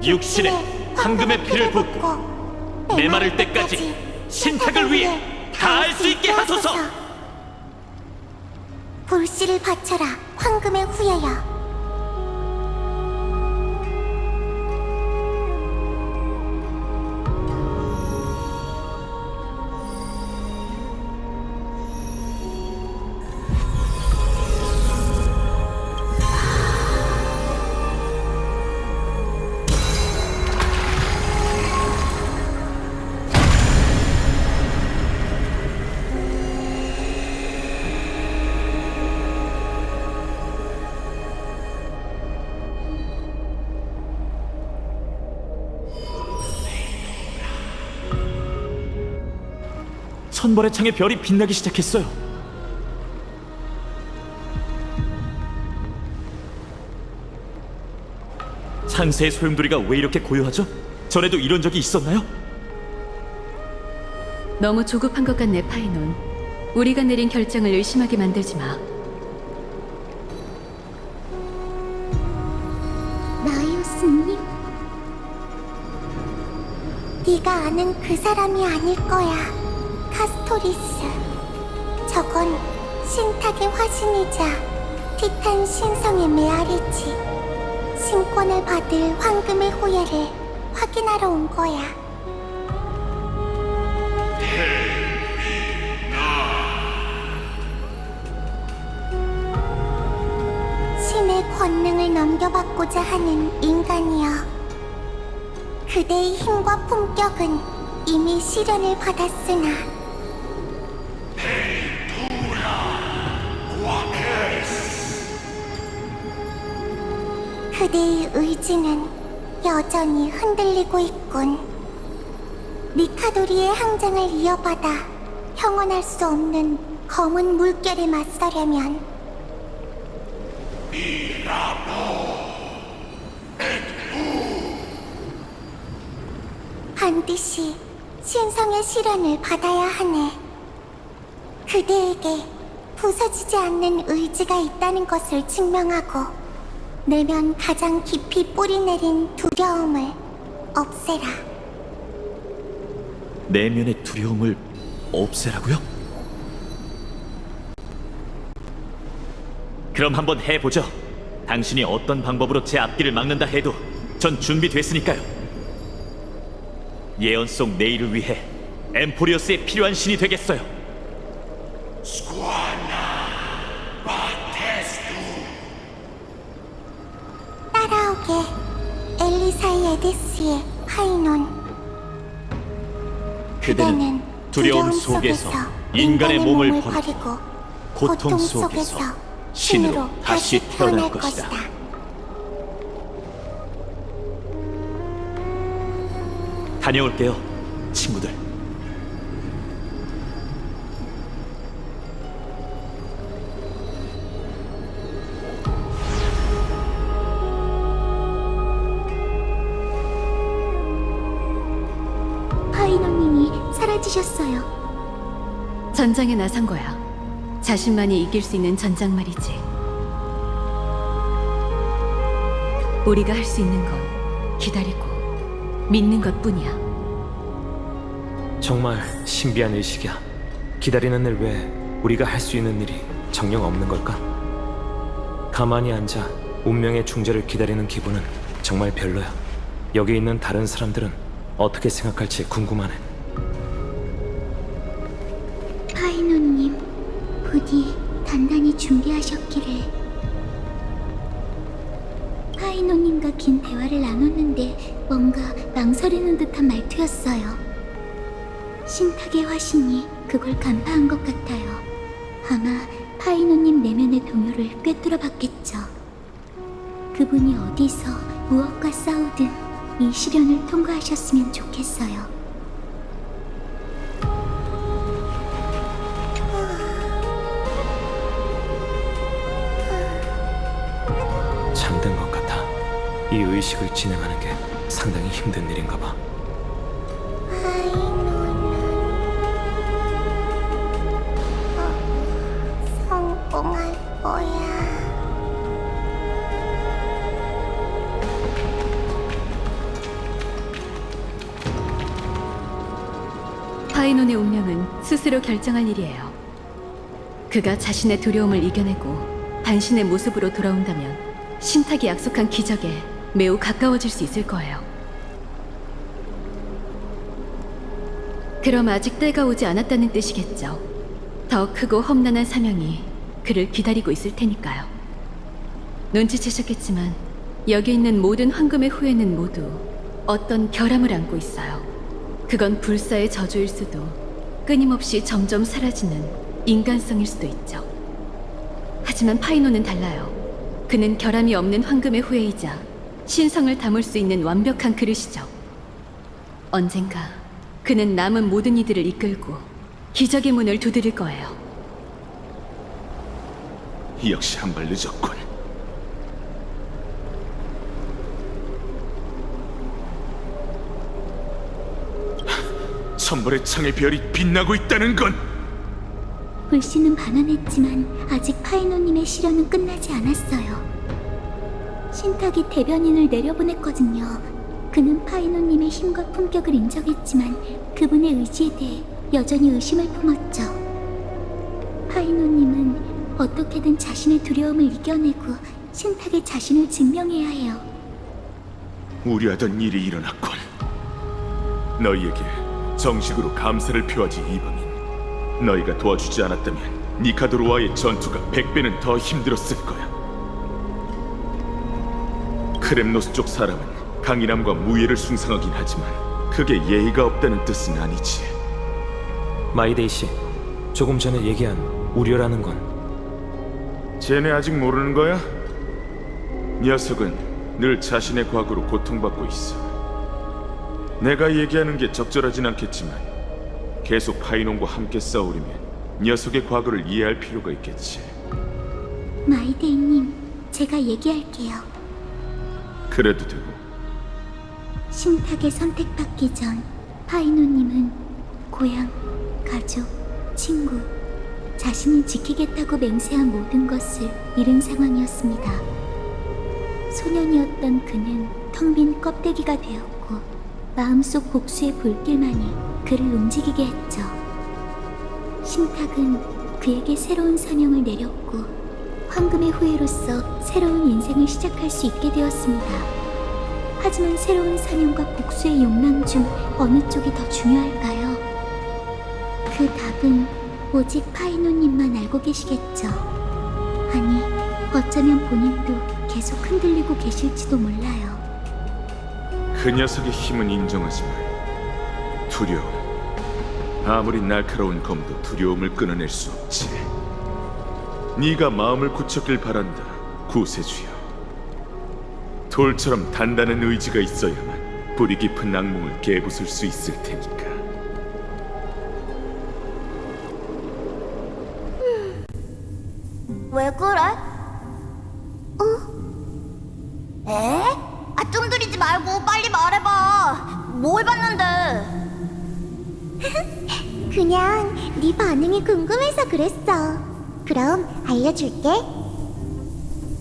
육신에 황금의 피를 붓고 메마를 때까지 신탁을 위해 다할 수 있게 하소서. 불씨를 바쳐라, 황금의 후예여. 천벌의 창에 별이 빛나기 시작했어요. 창세의 소용돌이가 왜 이렇게 고요하죠? 전에도 이런 적이 있었나요? 너무 조급한 것 같네, 파이논. 우리가 내린 결정을 의심하게 만들지 마. 나이오스님, 네가 아는 그 사람이 아닐 거야. 카스토리스. 저건 신탁의 화신이자 티탄 신성의 메아리지. 신권을 받을 황금의 후예를 확인하러 온 거야. 신의 권능을 넘겨받고자 하는 인간이여. 그대의 힘과 품격은 이미 시련을 받았으나 그대의 의지는 여전히 흔들리고 있군. 니카도리의 항장을 이어받아 형언할 수 없는 검은 물결에 맞서려면 반드시 신성의 시련을 받아야 하네. 그대에게 부서지지 않는 의지가 있다는 것을 증명하고 내면 가장 깊이 뿌리내린 두려움을 없애라. 내면의 두려움을 없애라고요? 그럼 한번 해보죠. 당신이 어떤 방법으로 제 앞길을 막는다 해도 전 준비됐으니까요. 예언 속 내일을 위해 엠포리오스에 필요한 신이 되겠어요. 따라오게, 엘리사이 에디스의 파이논. 그대는 두려움 속에서 인간의 몸을 버리고 고통 속에서 신으로 다시 태어날 것이다. 다녀올게요, 친구들. 파이논님이 사라지셨어요. 전장에 나선 거야. 자신만이 이길 수 있는 전장 말이지. 우리가 할 수 있는 건 기다리고 믿는 것뿐이야. 정말 신비한 의식이야. 기다리는 일 외에 우리가 할 수 있는 일이 정녕 없는 걸까? 가만히 앉아 운명의 중재를 기다리는 기분은 정말 별로야. 여기 있는 다른 사람들은 어떻게 생각할지 궁금하네. 파이논님, 부디 단단히 준비하셨기를. 파이논님과 긴 대화를 나눴는데 뭔가 망설이는 듯한 말투였어요. 신탁의 화신이 그걸 간파한 것 같아요. 아마 파이노님 내면의 동요를 꿰뚫어 봤겠죠. 그분이 어디서 무엇과 싸우든 이 시련을 통과하셨으면 좋겠어요. 잠든 것 같아. 이 의식을 진행하는 게 상당히 힘든 일인가 봐. 성공할 거야. 파이논의 운명은 스스로 결정할 일이에요. 그가 자신의 두려움을 이겨내고 당신의 모습으로 돌아온다면 신탁이 약속한 기적에 매우 가까워질 수 있을 거예요. 그럼 아직 때가 오지 않았다는 뜻이겠죠. 더 크고 험난한 사명이 그를 기다리고 있을 테니까요. 눈치채셨겠지만 여기 있는 모든 황금의 후예는 모두 어떤 결함을 안고 있어요. 그건 불사의 저주일 수도, 끊임없이 점점 사라지는 인간성일 수도 있죠. 하지만 파이노는 달라요. 그는 결함이 없는 황금의 후예이자 신성을 담을 수 있는 완벽한 그릇이죠. 언젠가 그는 남은 모든 이들을 이끌고 기적의 문을 두드릴 거예요. 역시 한 발 늦었군. 천벌의 창의 별이 빛나고 있다는 건 불씨는 반환했지만 아직 파이노님의 시련은 끝나지 않았어요. 신탁이 대변인을 내려보냈거든요. 그는 파이노님의 힘과 품격을 인정했지만 그분의 의지에 대해 여전히 의심을 품었죠. 파이노님은 어떻게든 자신의 두려움을 이겨내고 신탁의 자신을 증명해야 해요. 우려하던 일이 일어났군. 너희에게 정식으로 감사를 표하지 이방인. 너희가 도와주지 않았다면 니카도로와의 전투가 100배는 더 힘들었을 거야. 크렘노스 쪽 사람은 강인함과 무예를 숭상하긴 하지만 그게 예의가 없다는 뜻은 아니지. 마이데이 씨, 조금 전에 얘기한 우려라는 건 쟤네 아직 모르는 거야? 녀석은 늘 자신의 과거로 고통받고 있어. 내가 얘기하는 게 적절하진 않겠지만 계속 파이논과 함께 싸우려면 녀석의 과거를 이해할 필요가 있겠지. 마이데이님, 제가 얘기할게요. 그래도 되고. 신탁에 선택받기 전 파이노님은 고향, 가족, 친구, 자신이 지키겠다고 맹세한 모든 것을 잃은 상황이었습니다. 소년이었던 그는 텅 빈 껍데기가 되었고 마음속 복수의 불길만이 그를 움직이게 했죠. 신탁은 그에게 새로운 사명을 내렸고 황금의 후예로서 새로운 인생을 시작할 수 있게 되었습니다. 하지만 새로운 사명과 복수의 욕망 중 어느 쪽이 더 중요할까요? 그 답은 오직 파이노님만 알고 계시겠죠. 아니, 어쩌면 본인도 계속 흔들리고 계실지도 몰라요. 그 녀석의 힘은 인정하지만 두려움. 아무리 날카로운 검도 두려움을 끊어낼 수 없지. 네가 마음을 굳혔길 바란다, 구세주여. 돌처럼 단단한 의지가 있어야만 뿌리 깊은 악몽을 깨부술 수 있을 테니까. 왜 그래? 에? 뜸들이지 말고 빨리 말해봐. 뭘 봤는데? 그냥 네 반응이 궁금해서 그랬어. 그럼 알려줄게.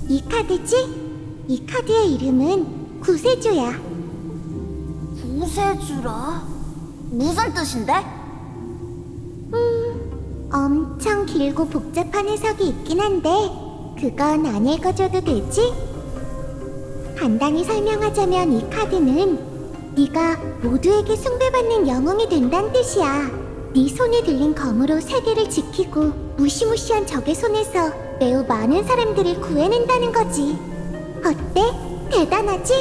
이 카드지? 이 카드의 이름은 구세주야. 구세주라? 무슨 뜻인데? 엄청 길고 복잡한 해석이 있긴 한데 그건 안 읽어줘도 되지? 간단히 설명하자면 이 카드는 네가 모두에게 숭배받는 영웅이 된다는 뜻이야. 네 손에 들린 검으로 세계를 지키고 무시무시한 적의 손에서 매우 많은 사람들을 구해낸다는 거지. 어때? 대단하지?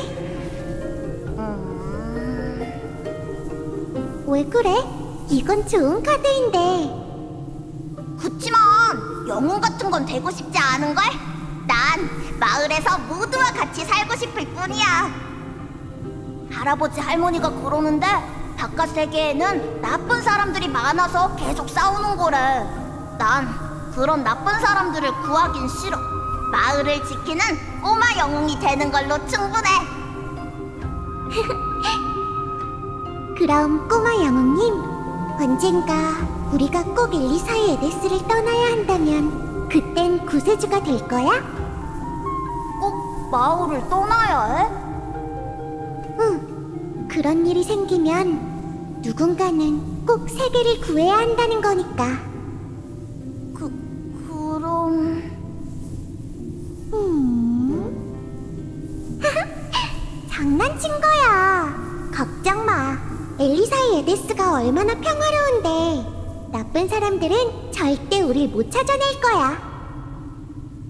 왜 그래? 이건 좋은 카드인데. 그치만 영웅 같은 건 되고 싶지 않은걸? 난 마을에서 모두와 같이 살고 싶을 뿐이야. 할아버지 할머니가 그러는데 바깥 세계에는 나쁜 사람들이 많아서 계속 싸우는 거래. 난 그런 나쁜 사람들을 구하긴 싫어. 마을을 지키는 꼬마 영웅이 되는 걸로 충분해. 그럼 꼬마 영웅님, 언젠가 우리가 꼭 엘리사의 에데스를 떠나야 한다면 그땐 구세주가 될 거야? 꼭 마을을 떠나야 해? 응, 그런 일이 생기면 누군가는 꼭 세계를 구해야 한다는 거니까. 그럼... 장난친 거야. 걱정 마. 엘리사의 에데스가 얼마나 평화로운데 나쁜 사람들은 절대 우릴 못 찾아낼 거야.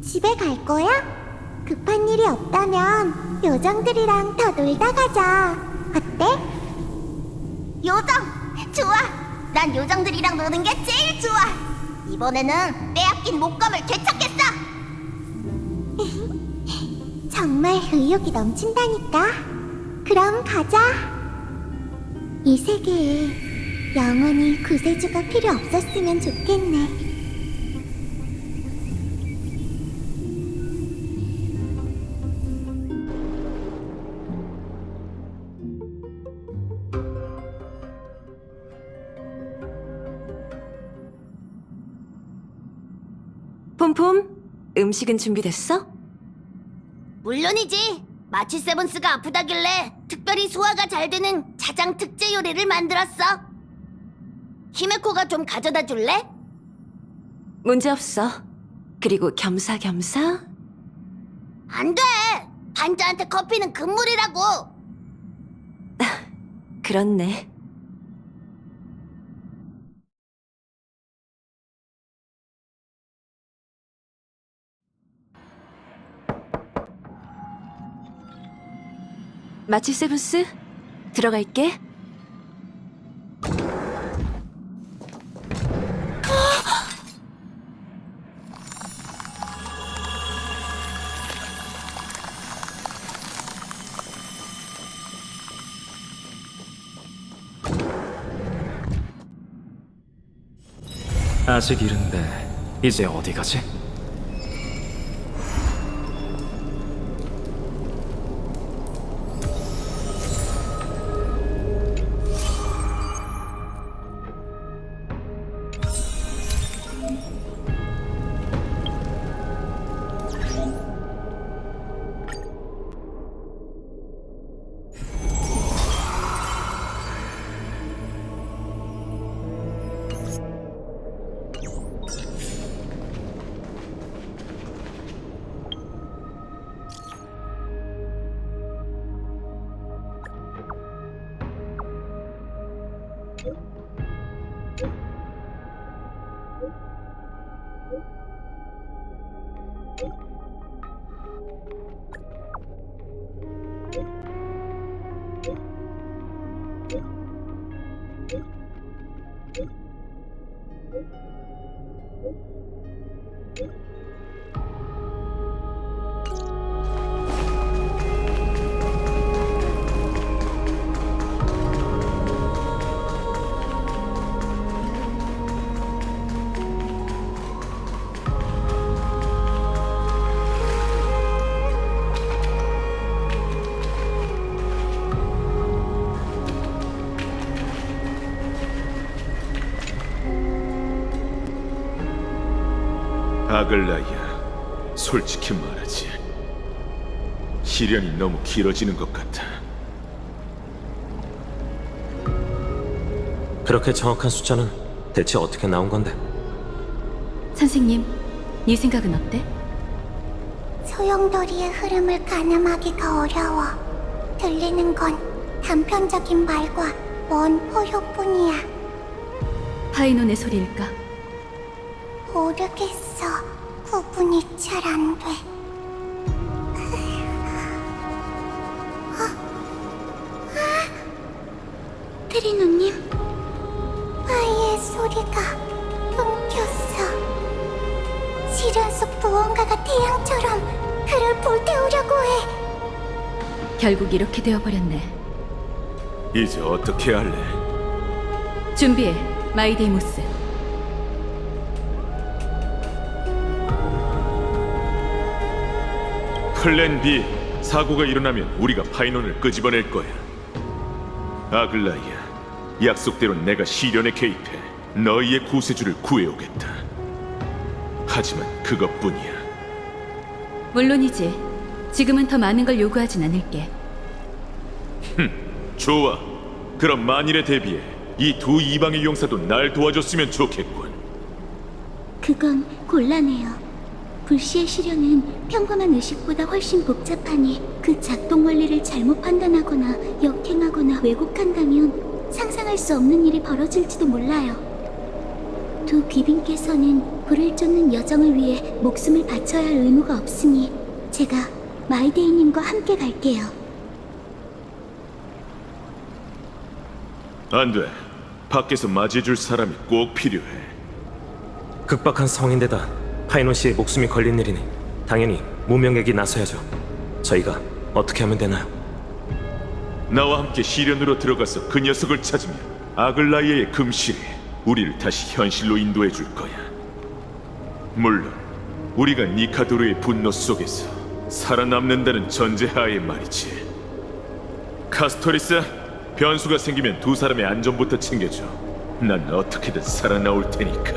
집에 갈 거야? 급한 일이 없다면 요정들이랑 더 놀다 가자. 어때? 요정! 좋아! 난 요정들이랑 노는 게 제일 좋아! 이번에는 빼앗긴 목감을 되찾겠어! 정말 의욕이 넘친다니까. 그럼 가자. 이 세계에 영원히 구세주가 필요 없었으면 좋겠네. 폼폼, 음식은 준비됐어? 물론이지. 마치 세븐스가 아프다길래 특별히 소화가 잘 되는 자장 특제 요리를 만들었어. 히메코가 좀 가져다 줄래? 문제 없어. 그리고 겸사겸사? 안 돼. 반자한테 커피는 금물이라고. 그렇네. 마치 세븐스, 들어갈게. 아직 이른데 이제 어디 가지? 아글라야, 솔직히 말하지. 시련이 너무 길어지는 것 같아. 그렇게 정확한 숫자는 대체 어떻게 나온 건데? 선생님, 네 생각은 어때? 소용돌이의 흐름을 가늠하기가 어려워. 들리는 건 단편적인 말과 먼 포효뿐이야. 파이논의 소리일까? 모르겠어. 구분이 잘 안 돼. 트리노님, 내 소리가 끊겼어. 시련 속 무언가가 태양처럼 그를 불태우려고 해. 결국 이렇게 되어버렸네. 이제 어떻게 할래? 준비해, 마이데이모스. 플랜 B, 사고가 일어나면 우리가 파이논을 끄집어낼 거야. 아글라이아, 약속대로 내가 시련에 개입해 너희의 구세주를 구해오겠다. 하지만 그것뿐이야. 물론이지. 지금은 더 많은 걸 요구하진 않을게. 좋아. 그럼 만일에 대비해 이 두 이방의 용사도 날 도와줬으면 좋겠군. 그건 곤란해요. 불시의 시련은 평범한 의식보다 훨씬 복잡하니 그 작동 원리를 잘못 판단하거나 역행하거나 왜곡한다면 상상할 수 없는 일이 벌어질지도 몰라요. 두 귀빈께서는 불을 쫓는 여정을 위해 목숨을 바쳐야 할 의무가 없으니 제가 마이데이님과 함께 갈게요. 안 돼. 밖에서 맞이해줄 사람이 꼭 필요해. 극박한 상황인데다 파이논 씨의 목숨이 걸린 일이니 당연히 무명에게 나서야죠. 저희가 어떻게 하면 되나요? 나와 함께 시련으로 들어가서 그 녀석을 찾으면 아글라이아의 금실이 우리를 다시 현실로 인도해 줄 거야. 물론 우리가 니카도르의 분노 속에서 살아남는다는 전제하에 말이지. 카스토리스, 변수가 생기면 두 사람의 안전부터 챙겨줘. 난 어떻게든 살아나올 테니까.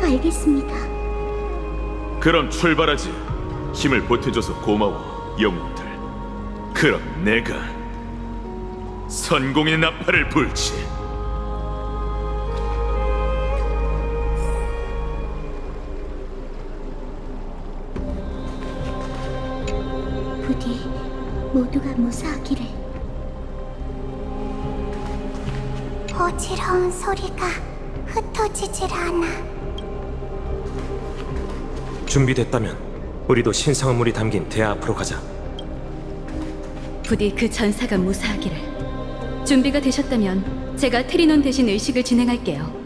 알겠습니다. 그럼 출발하지. 힘을 보태줘서 고마워, 영웅들. 그럼 내가 선공의 나팔을 불지. 부디 모두가 무사하기를. 어지러운 소리가 흩어지질 않아. 준비됐다면 우리도 신성한물이 담긴 대야 앞으로 가자. 부디 그 전사가 무사하기를. 준비가 되셨다면 제가 트리논 대신 의식을 진행할게요.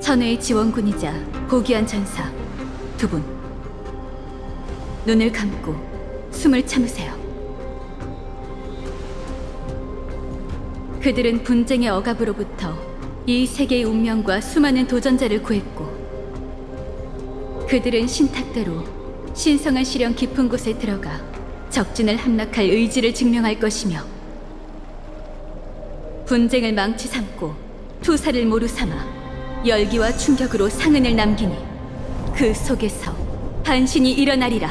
천회의 지원군이자 고귀한 전사 두 분. 눈을 감고 숨을 참으세요. 그들은 분쟁의 억압으로부터 이 세계의 운명과 수많은 도전자를 구했고, 그들은 신탁대로 신성한 시련 깊은 곳에 들어가 적진을 함락할 의지를 증명할 것이며, 분쟁을 망치 삼고 투사를 모루 삼아 열기와 충격으로 상흔을 남기니 그 속에서 반신이 일어나리라.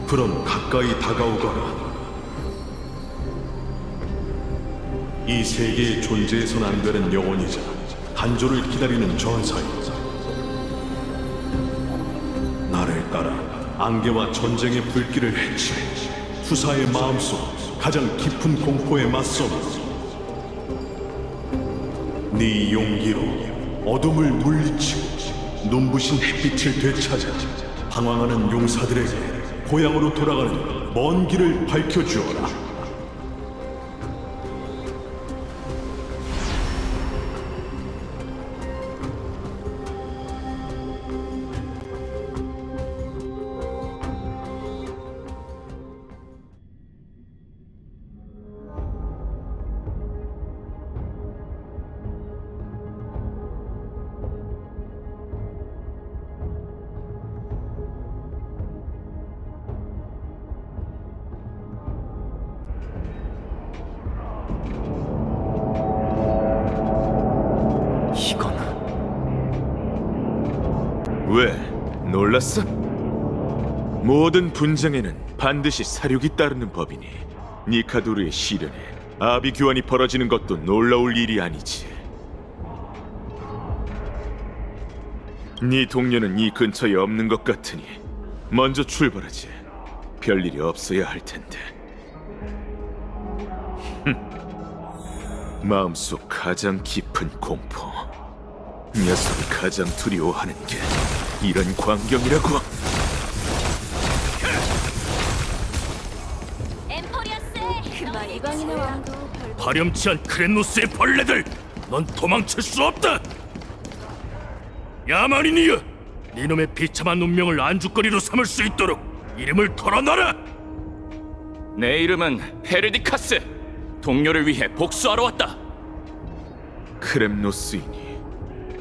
그럼 가까이 다가오거라. 이 세계의 존재해선 안 되는 영혼이자 단조를 기다리는 전사이자 나를 따라 안개와 전쟁의 불길을 해치 투사의 마음속 가장 깊은 공포에 맞서고 네 용기로 어둠을 물리치고 눈부신 햇빛을 되찾아 방황하는 용사들에게 고향으로 돌아가는 먼 길을 밝혀주어라. 왜? 놀랐어? 모든 분쟁에는 반드시 사륙이 따르는 법이니 니카도르의 시련에 아비 교환이 벌어지는 것도 놀라울 일이 아니지. 네 동료는 이 근처에 없는 것 같으니 먼저 출발하지. 별일이 없어야 할 텐데. 마음속 가장 깊은 공포. 녀석이 가장 두려워하는 게 이런 광경이라고. 그만 이방인의 왕도 파렴치한 크렘노스의 벌레들, 넌 도망칠 수 없다. 야만인이여, 네놈의 비참한 운명을 안주거리로 삼을 수 있도록 이름을 털어놔라. 내 이름은 페르디카스. 동료를 위해 복수하러 왔다. 크렘노스이니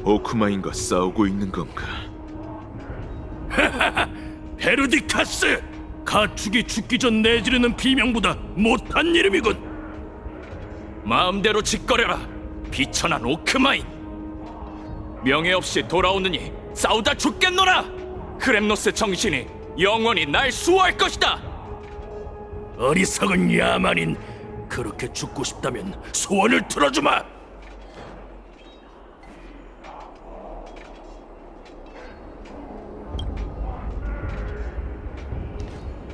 오크마인과 싸우고 있는 건가? 페르디카스! 가축이 죽기 전 내지르는 비명보다 못한 이름이군. 마음대로 짓거려라, 비천한 오크마인. 명예 없이 돌아오느니 싸우다 죽겠노라. 크렘노스 정신이 영원히 날 수호할 것이다. 어리석은 야만인, 그렇게 죽고 싶다면 소원을 들어주마.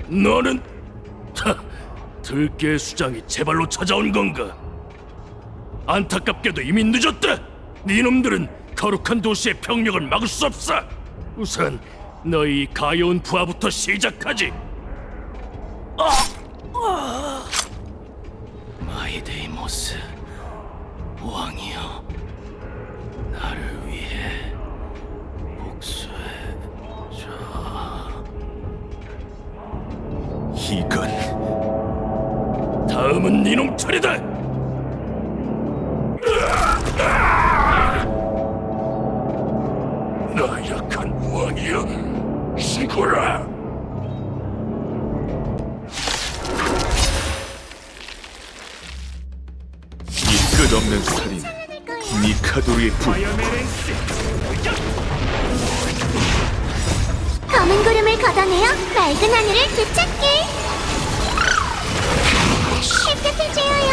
너는 들깨 수장이 제발로 찾아온 건가? 안타깝게도 이미 늦었다. 네놈들은 거룩한 도시의 병력을 막을 수 없어. 우선 너희 가여운 부하부터 시작하지. 마이데이모스 왕이여, 나를 위해 복수해줘. 이건 다음은 네놈 차례다. 나약한 왕이여, 죽어라. 이 끝없는 살인, 니카도르의 불. 검은 구름을 걷어내어 맑은 하늘을 되찾게. 햇볕을 쬐어요.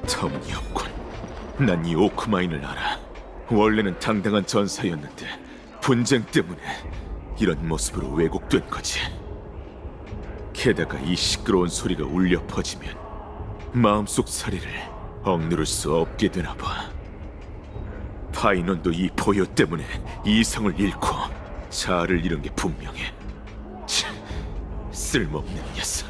터무니없군. 난 이 오크마인을 알아. 원래는 당당한 전사였는데 분쟁 때문에 이런 모습으로 왜곡된 거지. 게다가 이 시끄러운 소리가 울려 퍼지면 마음속 사리를 억누를 수 없게 되나 봐. 파이논도 이 보여 때문에 이성을 잃고 자아를 잃은 게 분명해. 참, 쓸모없는 녀석.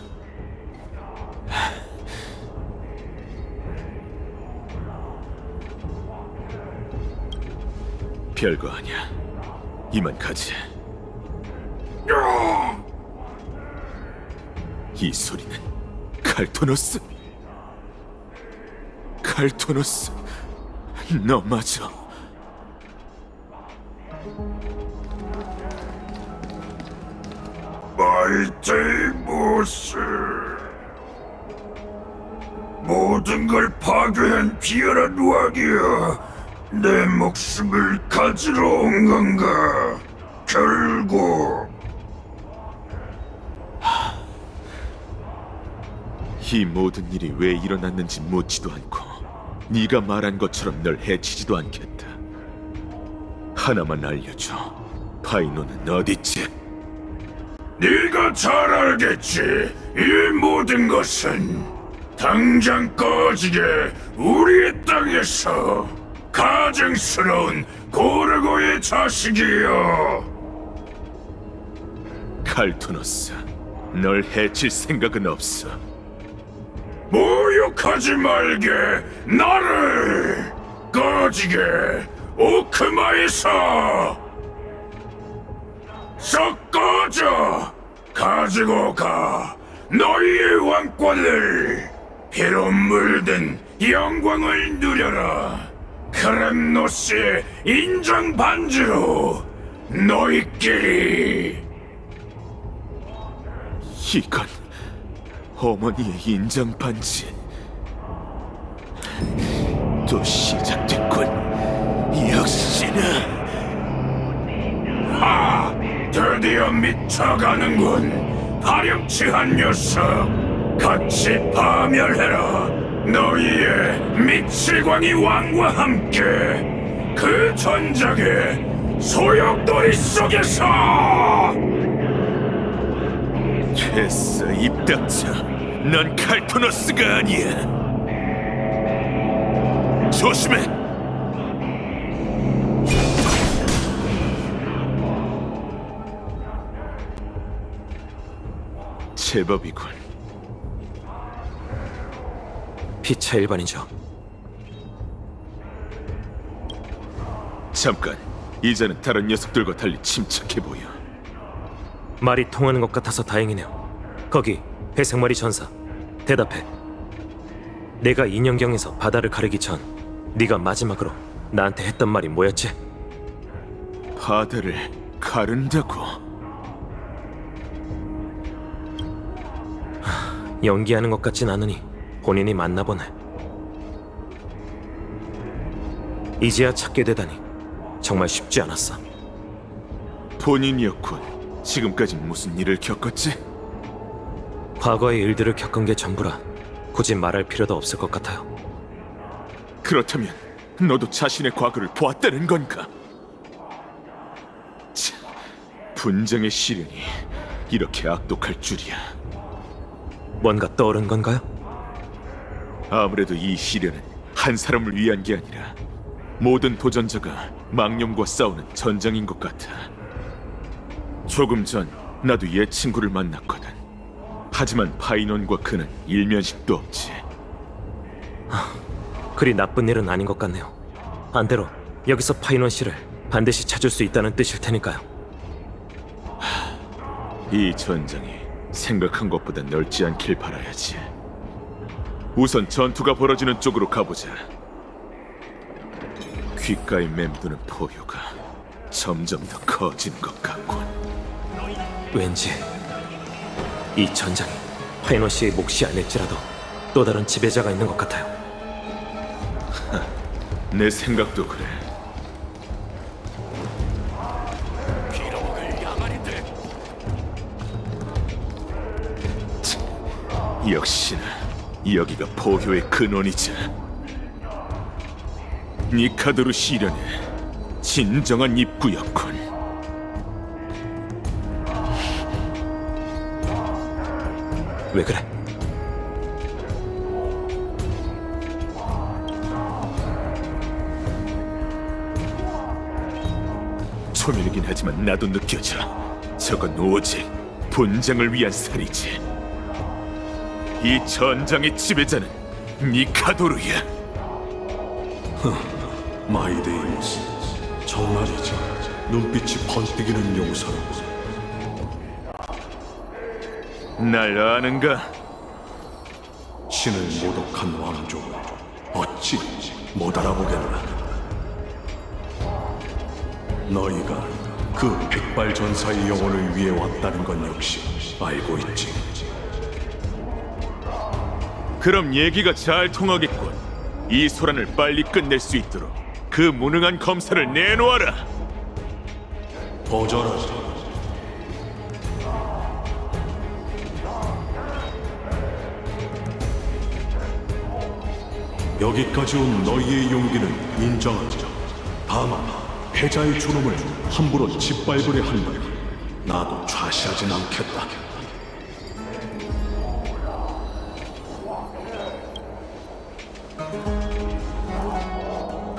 별거 아니야. 이만 가지. 이 소리는 칼토노스. 칼토노스, 너 맞아. 마이데이모스, 모든 걸 파괴한 비열한 왕이여, 내 목숨을 가지러 온 건가? 결국 이 모든 일이 왜 일어났는지 묻지도 않고 네가 말한 것처럼 널 해치지도 않겠다. 하나만 알려줘. 파이논은 어딨지? 네가 잘 알겠지. 이 모든 것은 당장 꺼지게 우리의 땅에서 가증스러운 고르고의 자식이여. 칼토노스, 널 해칠 생각은 없어. 모욕하지 말게. 나를 꺼지게 오크마에서 썩 꺼져. 가지고 가 너희의 왕권을. 피로 물든 영광을 누려라. 크렘노스의 인정 반지로 너희끼리. 이건 어머니의 인장 반지. 또 시작됐군. 역시나. 드디어 미쳐가는군. 파렴치한 녀석. 같이 파멸해라. 너희의 미칠광이 왕과 함께 그 전작의 소용돌이 속에서. 됐어, 입 닥쳐. 넌 칼토너스가 아니야. 조심해. 제법이군. 피차 일반이죠. 잠깐, 이제는 다른 녀석들과 달리 침착해 보여. 말이 통하는 것 같아서 다행이네요. 거기 회색머리 전사, 대답해. 내가 인형경에서 바다를 가르기 전 네가 마지막으로 나한테 했던 말이 뭐였지? 바다를 가른다고? 연기하는 것 같진 않으니 본인이 맞나 보네. 이제야 찾게 되다니 정말 쉽지 않았어. 본인이었군. 지금까지 무슨 일을 겪었지? 과거의 일들을 겪은 게 전부라 굳이 말할 필요도 없을 것 같아요. 그렇다면 너도 자신의 과거를 보았다는 건가? 참, 분쟁의 시련이 이렇게 악독할 줄이야. 뭔가 떠오른 건가요? 아무래도 이 시련은 한 사람을 위한 게 아니라 모든 도전자가 망령과 싸우는 전장인 것 같아. 조금 전 나도 옛 친구를 만났거든. 하지만 파이논과 그는 일면식도 없지. 그리 나쁜 일은 아닌 것 같네요. 반대로 여기서 파이논 씨를 반드시 찾을 수 있다는 뜻일 테니까요. 이 전장이 생각한 것보다 넓지 않길 바라야지. 우선 전투가 벌어지는 쪽으로 가보자. 귓가에 맴도는 포효가 점점 더 커지는 것 같군. 왠지 이 전장이 파이논 씨의 몫이 아닐지라도 또 다른 지배자가 있는 것 같아요. 내 생각도 그래. 빌어먹을 양아리들. 역시나 여기가 포효의 근원이자 니카도르 시련의 진정한 입구였군. 왜 그래? 초면이긴 하지만 나도 느껴져. 저건 오직 분쟁을 위한 살이지. 이 전장의 지배자는 니카도르야. 마이데이모스, 정말이지. 눈빛이 번뜩이는 용사로. 날 아는가? 신을 모독한 왕족을 어찌 못 알아보겠나. 너희가 그 백발전사의 영혼을 위해 왔다는 건 역시 알고 있지. 그럼 얘기가 잘 통하겠군. 이 소란을 빨리 끝낼 수 있도록 그 무능한 검사를 내놓아라. 거절하지. 여기까지 온 너희의 용기는 인정하지. 다만 패자의 존엄을 함부로 짓밟으려 한다면 나도 좌시하진 않겠다.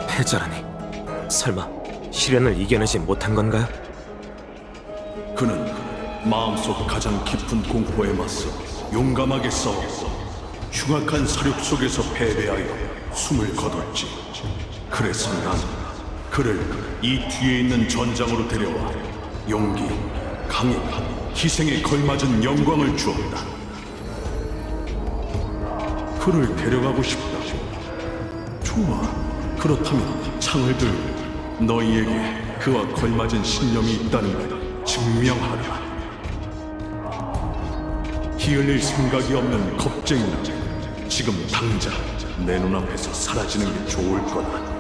패자라니. 설마 시련을 이겨내지 못한 건가요? 그는 마음속 가장 깊은 공포에 맞서 용감하게 싸웠고 흉악한 사륙 속에서 패배하여 숨을 거뒀지. 그래서 난 그를 이 뒤에 있는 전장으로 데려와 용기, 강인, 희생에 걸맞은 영광을 주었다. 그를 데려가고 싶다. 좋아. 그렇다면 창을 들고 너희에게 그와 걸맞은 신념이 있다는 걸 증명하라. 희을릴 생각이 없는 겁쟁이나 지금 당장 내 눈앞에서 사라지는 게 좋을 거다.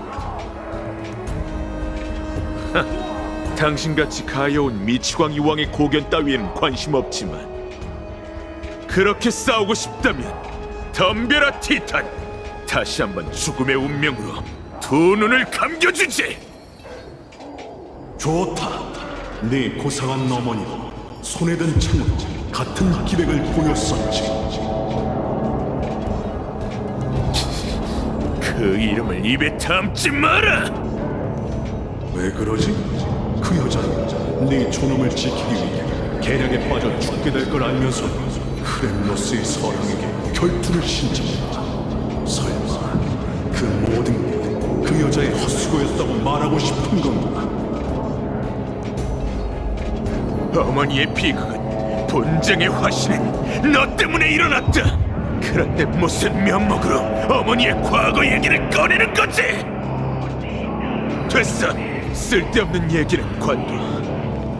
당신같이 가여운 미치광 이왕의 고견 따위에는 관심 없지만 그렇게 싸우고 싶다면 덤벼라 티탄! 다시 한번 죽음의 운명으로 두 눈을 감겨주지! 좋다. 네 고상한 어머니도 손에 든 창으로 같은 기백을 보였었지. 그 이름을 입에 담지 마라! 왜 그러지? 그 여자는 네 존엄을 지키기 위해 계략에 빠져 죽게 될 걸 알면서 크렘노스의 서랑에게 결투를 신청했다. 설마 그 모든 게 그 여자의 헛수고였다고 말하고 싶은 건가? 어머니의 비극은 분쟁의 화신은 너 때문에 일어났다. 그런데 무슨 면목으로 어머니의 과거 얘기를 꺼내는 거지? 됐어. 쓸데없는 얘기는 관둬.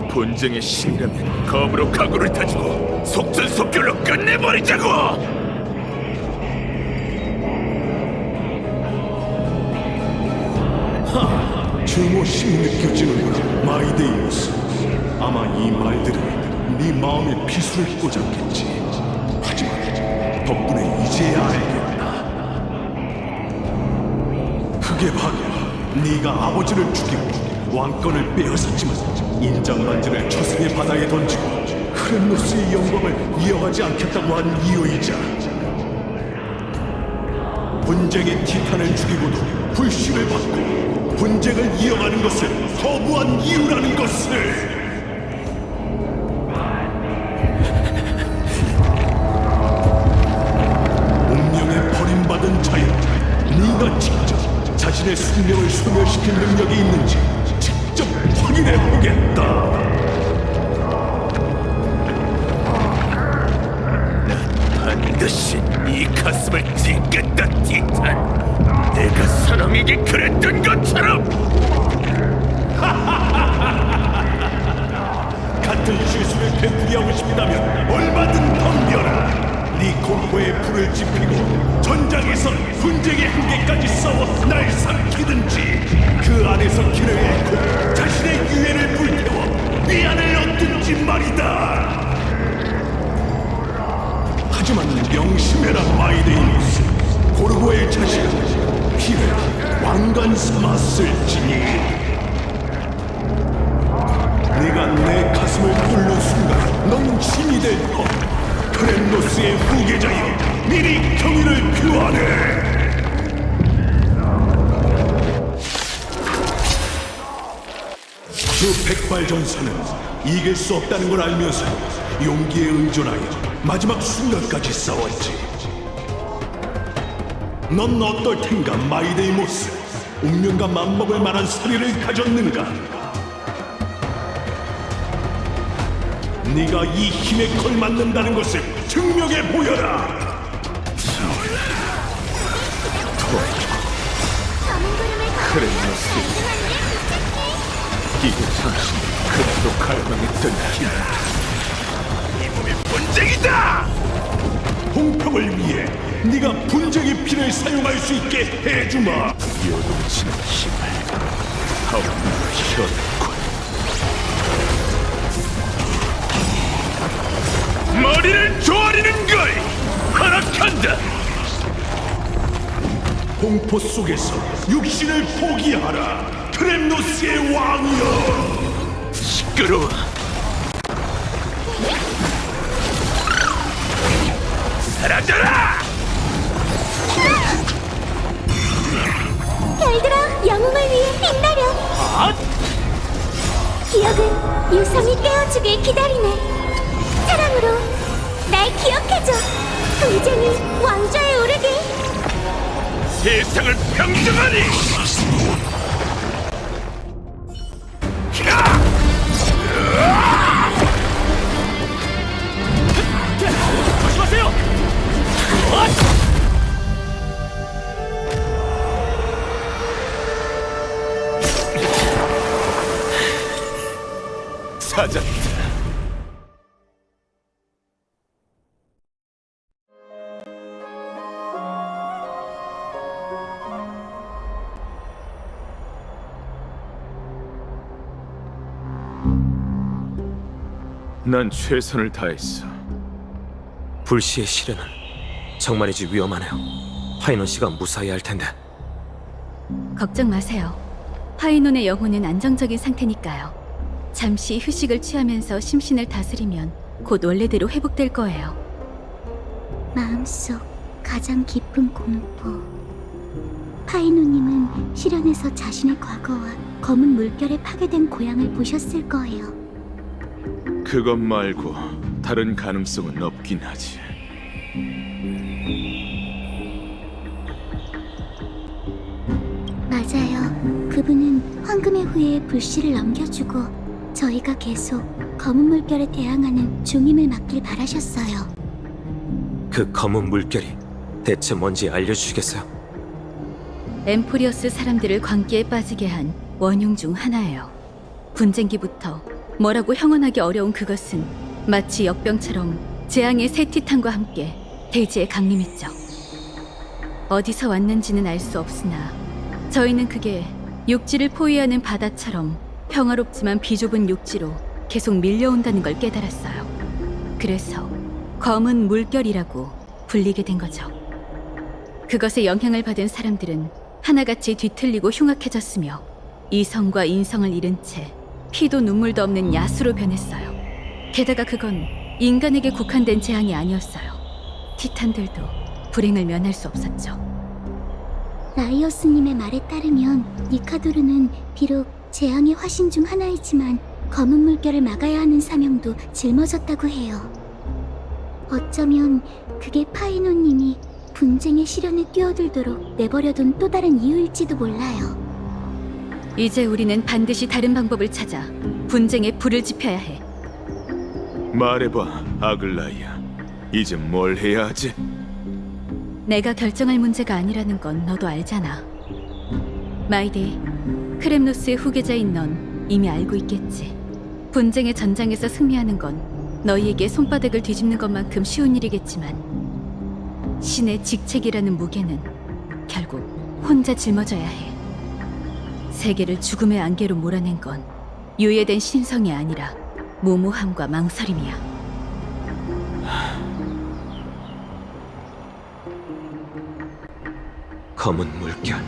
분쟁의 신이라면 검으로 각오를 다지고 속전속결로 끝내버리자고. 증오심이 느껴지는구나, 마이데이모스. 아마 이 말들이 네 마음에 비수를 꽂았겠지. 하지만 덕분에 이제야 알겠다. 그게 바로 네가 아버지를 죽이고 왕권을 빼앗았지만 인장만지를 저승의 바다에 던지고 크렘노스의 영광을 이어가지 않겠다고 한 이유이자, 분쟁의 티탄을 죽이고도 불씨를 받고 분쟁을 이어가는 것을 거부한 이유라는 것을. 운명에 버림받은 자여, 네가 직접 자신의 숙명을 소멸시킬 능력이 있는지 직접 확인해 보겠다. 반드시 네 가슴을 찢겠다, 티탄. 내가 사람에게 그랬던 것처럼. 같은 실수를 되풀이하고 싶다면 얼마든 덤벼라. 네 공포의 불을 지피고 전장에서 분쟁의 한계까지 싸워 날 삼키든지, 그 안에서 길을 잃고 자신의 유해를 불태워 위안을 얻든지 말이다. 하지만 명심해라, 마이데이모스. 고르고의 자식은 피를 왕관 삼아 쓸지니. 네가 내 가슴을 뚫는 순간 넌 신이 될 것. 크렘노스의 후계자여, 미리 경의를 표하네. 그 백발전사는 이길 수 없다는 걸 알면서 용기에 의존하여 마지막 순간까지 싸웠지. 넌 어떨 텐가, 마이데이모스? 운명과 맞먹을 만한 사리를 가졌는가? 네가 이 힘에 걸맞는다는 것을 증명해 보여라. 크렘노스, 이게 당신이 그토록 갈망했던 힘. 이 몸의 분쟁이다! 공평을 위해 네가 분쟁의 피를 사용할 수 있게 해주마. 요동치는 힘을 하원으로 혈액과 머리를 조아리는 걸 허락한다. 공포 속에서 육신을 포기하라, 크렘노스의 왕이여. 시끄러워. 사라져라! 별들아, 영웅을 위해 빛나려. 기억은 유성이 깨워주길 기다리네. 사랑으로 날 기억해줘. 분쟁이 왕좌에 오르게. 세상을 평정하니! 조심하세요! 찾았다. 난 최선을 다했어. 불시의 시련은 정말이지 위험하네요. 파이논 씨가 무사히 할 텐데. 걱정 마세요. 파이논의 영혼은 안정적인 상태니까요. 잠시 휴식을 취하면서 심신을 다스리면 곧 원래대로 회복될 거예요. 마음속 가장 깊은 공포. 파이노님은 실현에서 자신의 과거와 검은 물결에 파괴된 고향을 보셨을 거예요. 그것 말고 다른 가능성은 없긴 하지. 맞아요. 그분은 황금의 후예에 불씨를 넘겨주고 저희가 계속 검은 물결에 대항하는 중임을 맡길 바라셨어요. 그 검은 물결이 대체 뭔지 알려주시겠어요? 엠포리어스 사람들을 광기에 빠지게 한 원흉 중 하나예요. 분쟁기부터 뭐라고 형언하기 어려운 그것은 마치 역병처럼 재앙의 새 티탄과 함께 대지에 강림했죠. 어디서 왔는지는 알 수 없으나 저희는 그게 육지를 포위하는 바다처럼 평화롭지만 비좁은 육지로 계속 밀려온다는 걸 깨달았어요. 그래서 검은 물결이라고 불리게 된 거죠. 그것에 영향을 받은 사람들은 하나같이 뒤틀리고 흉악해졌으며 이성과 인성을 잃은 채 피도 눈물도 없는 야수로 변했어요. 게다가 그건 인간에게 국한된 재앙이 아니었어요. 티탄들도 불행을 면할 수 없었죠. 라이어스님의 말에 따르면 니카도르는 비록 재앙의 화신 중 하나이지만 검은 물결을 막아야 하는 사명도 짊어졌다고 해요. 어쩌면 그게 파이노님이 분쟁의 시련에 뛰어들도록 내버려둔 또 다른 이유일지도 몰라요. 이제 우리는 반드시 다른 방법을 찾아 분쟁에 불을 지펴야 해. 말해봐, 아글라이아. 이제 뭘 해야 하지? 내가 결정할 문제가 아니라는 건 너도 알잖아. 마이데이, 크렘노스의 후계자인 넌 이미 알고 있겠지. 분쟁의 전장에서 승리하는 건 너희에게 손바닥을 뒤집는 것만큼 쉬운 일이겠지만 신의 직책이라는 무게는 결국 혼자 짊어져야 해. 세계를 죽음의 안개로 몰아낸 건 유예된 신성이 아니라 무모함과 망설임이야. 검은 물결.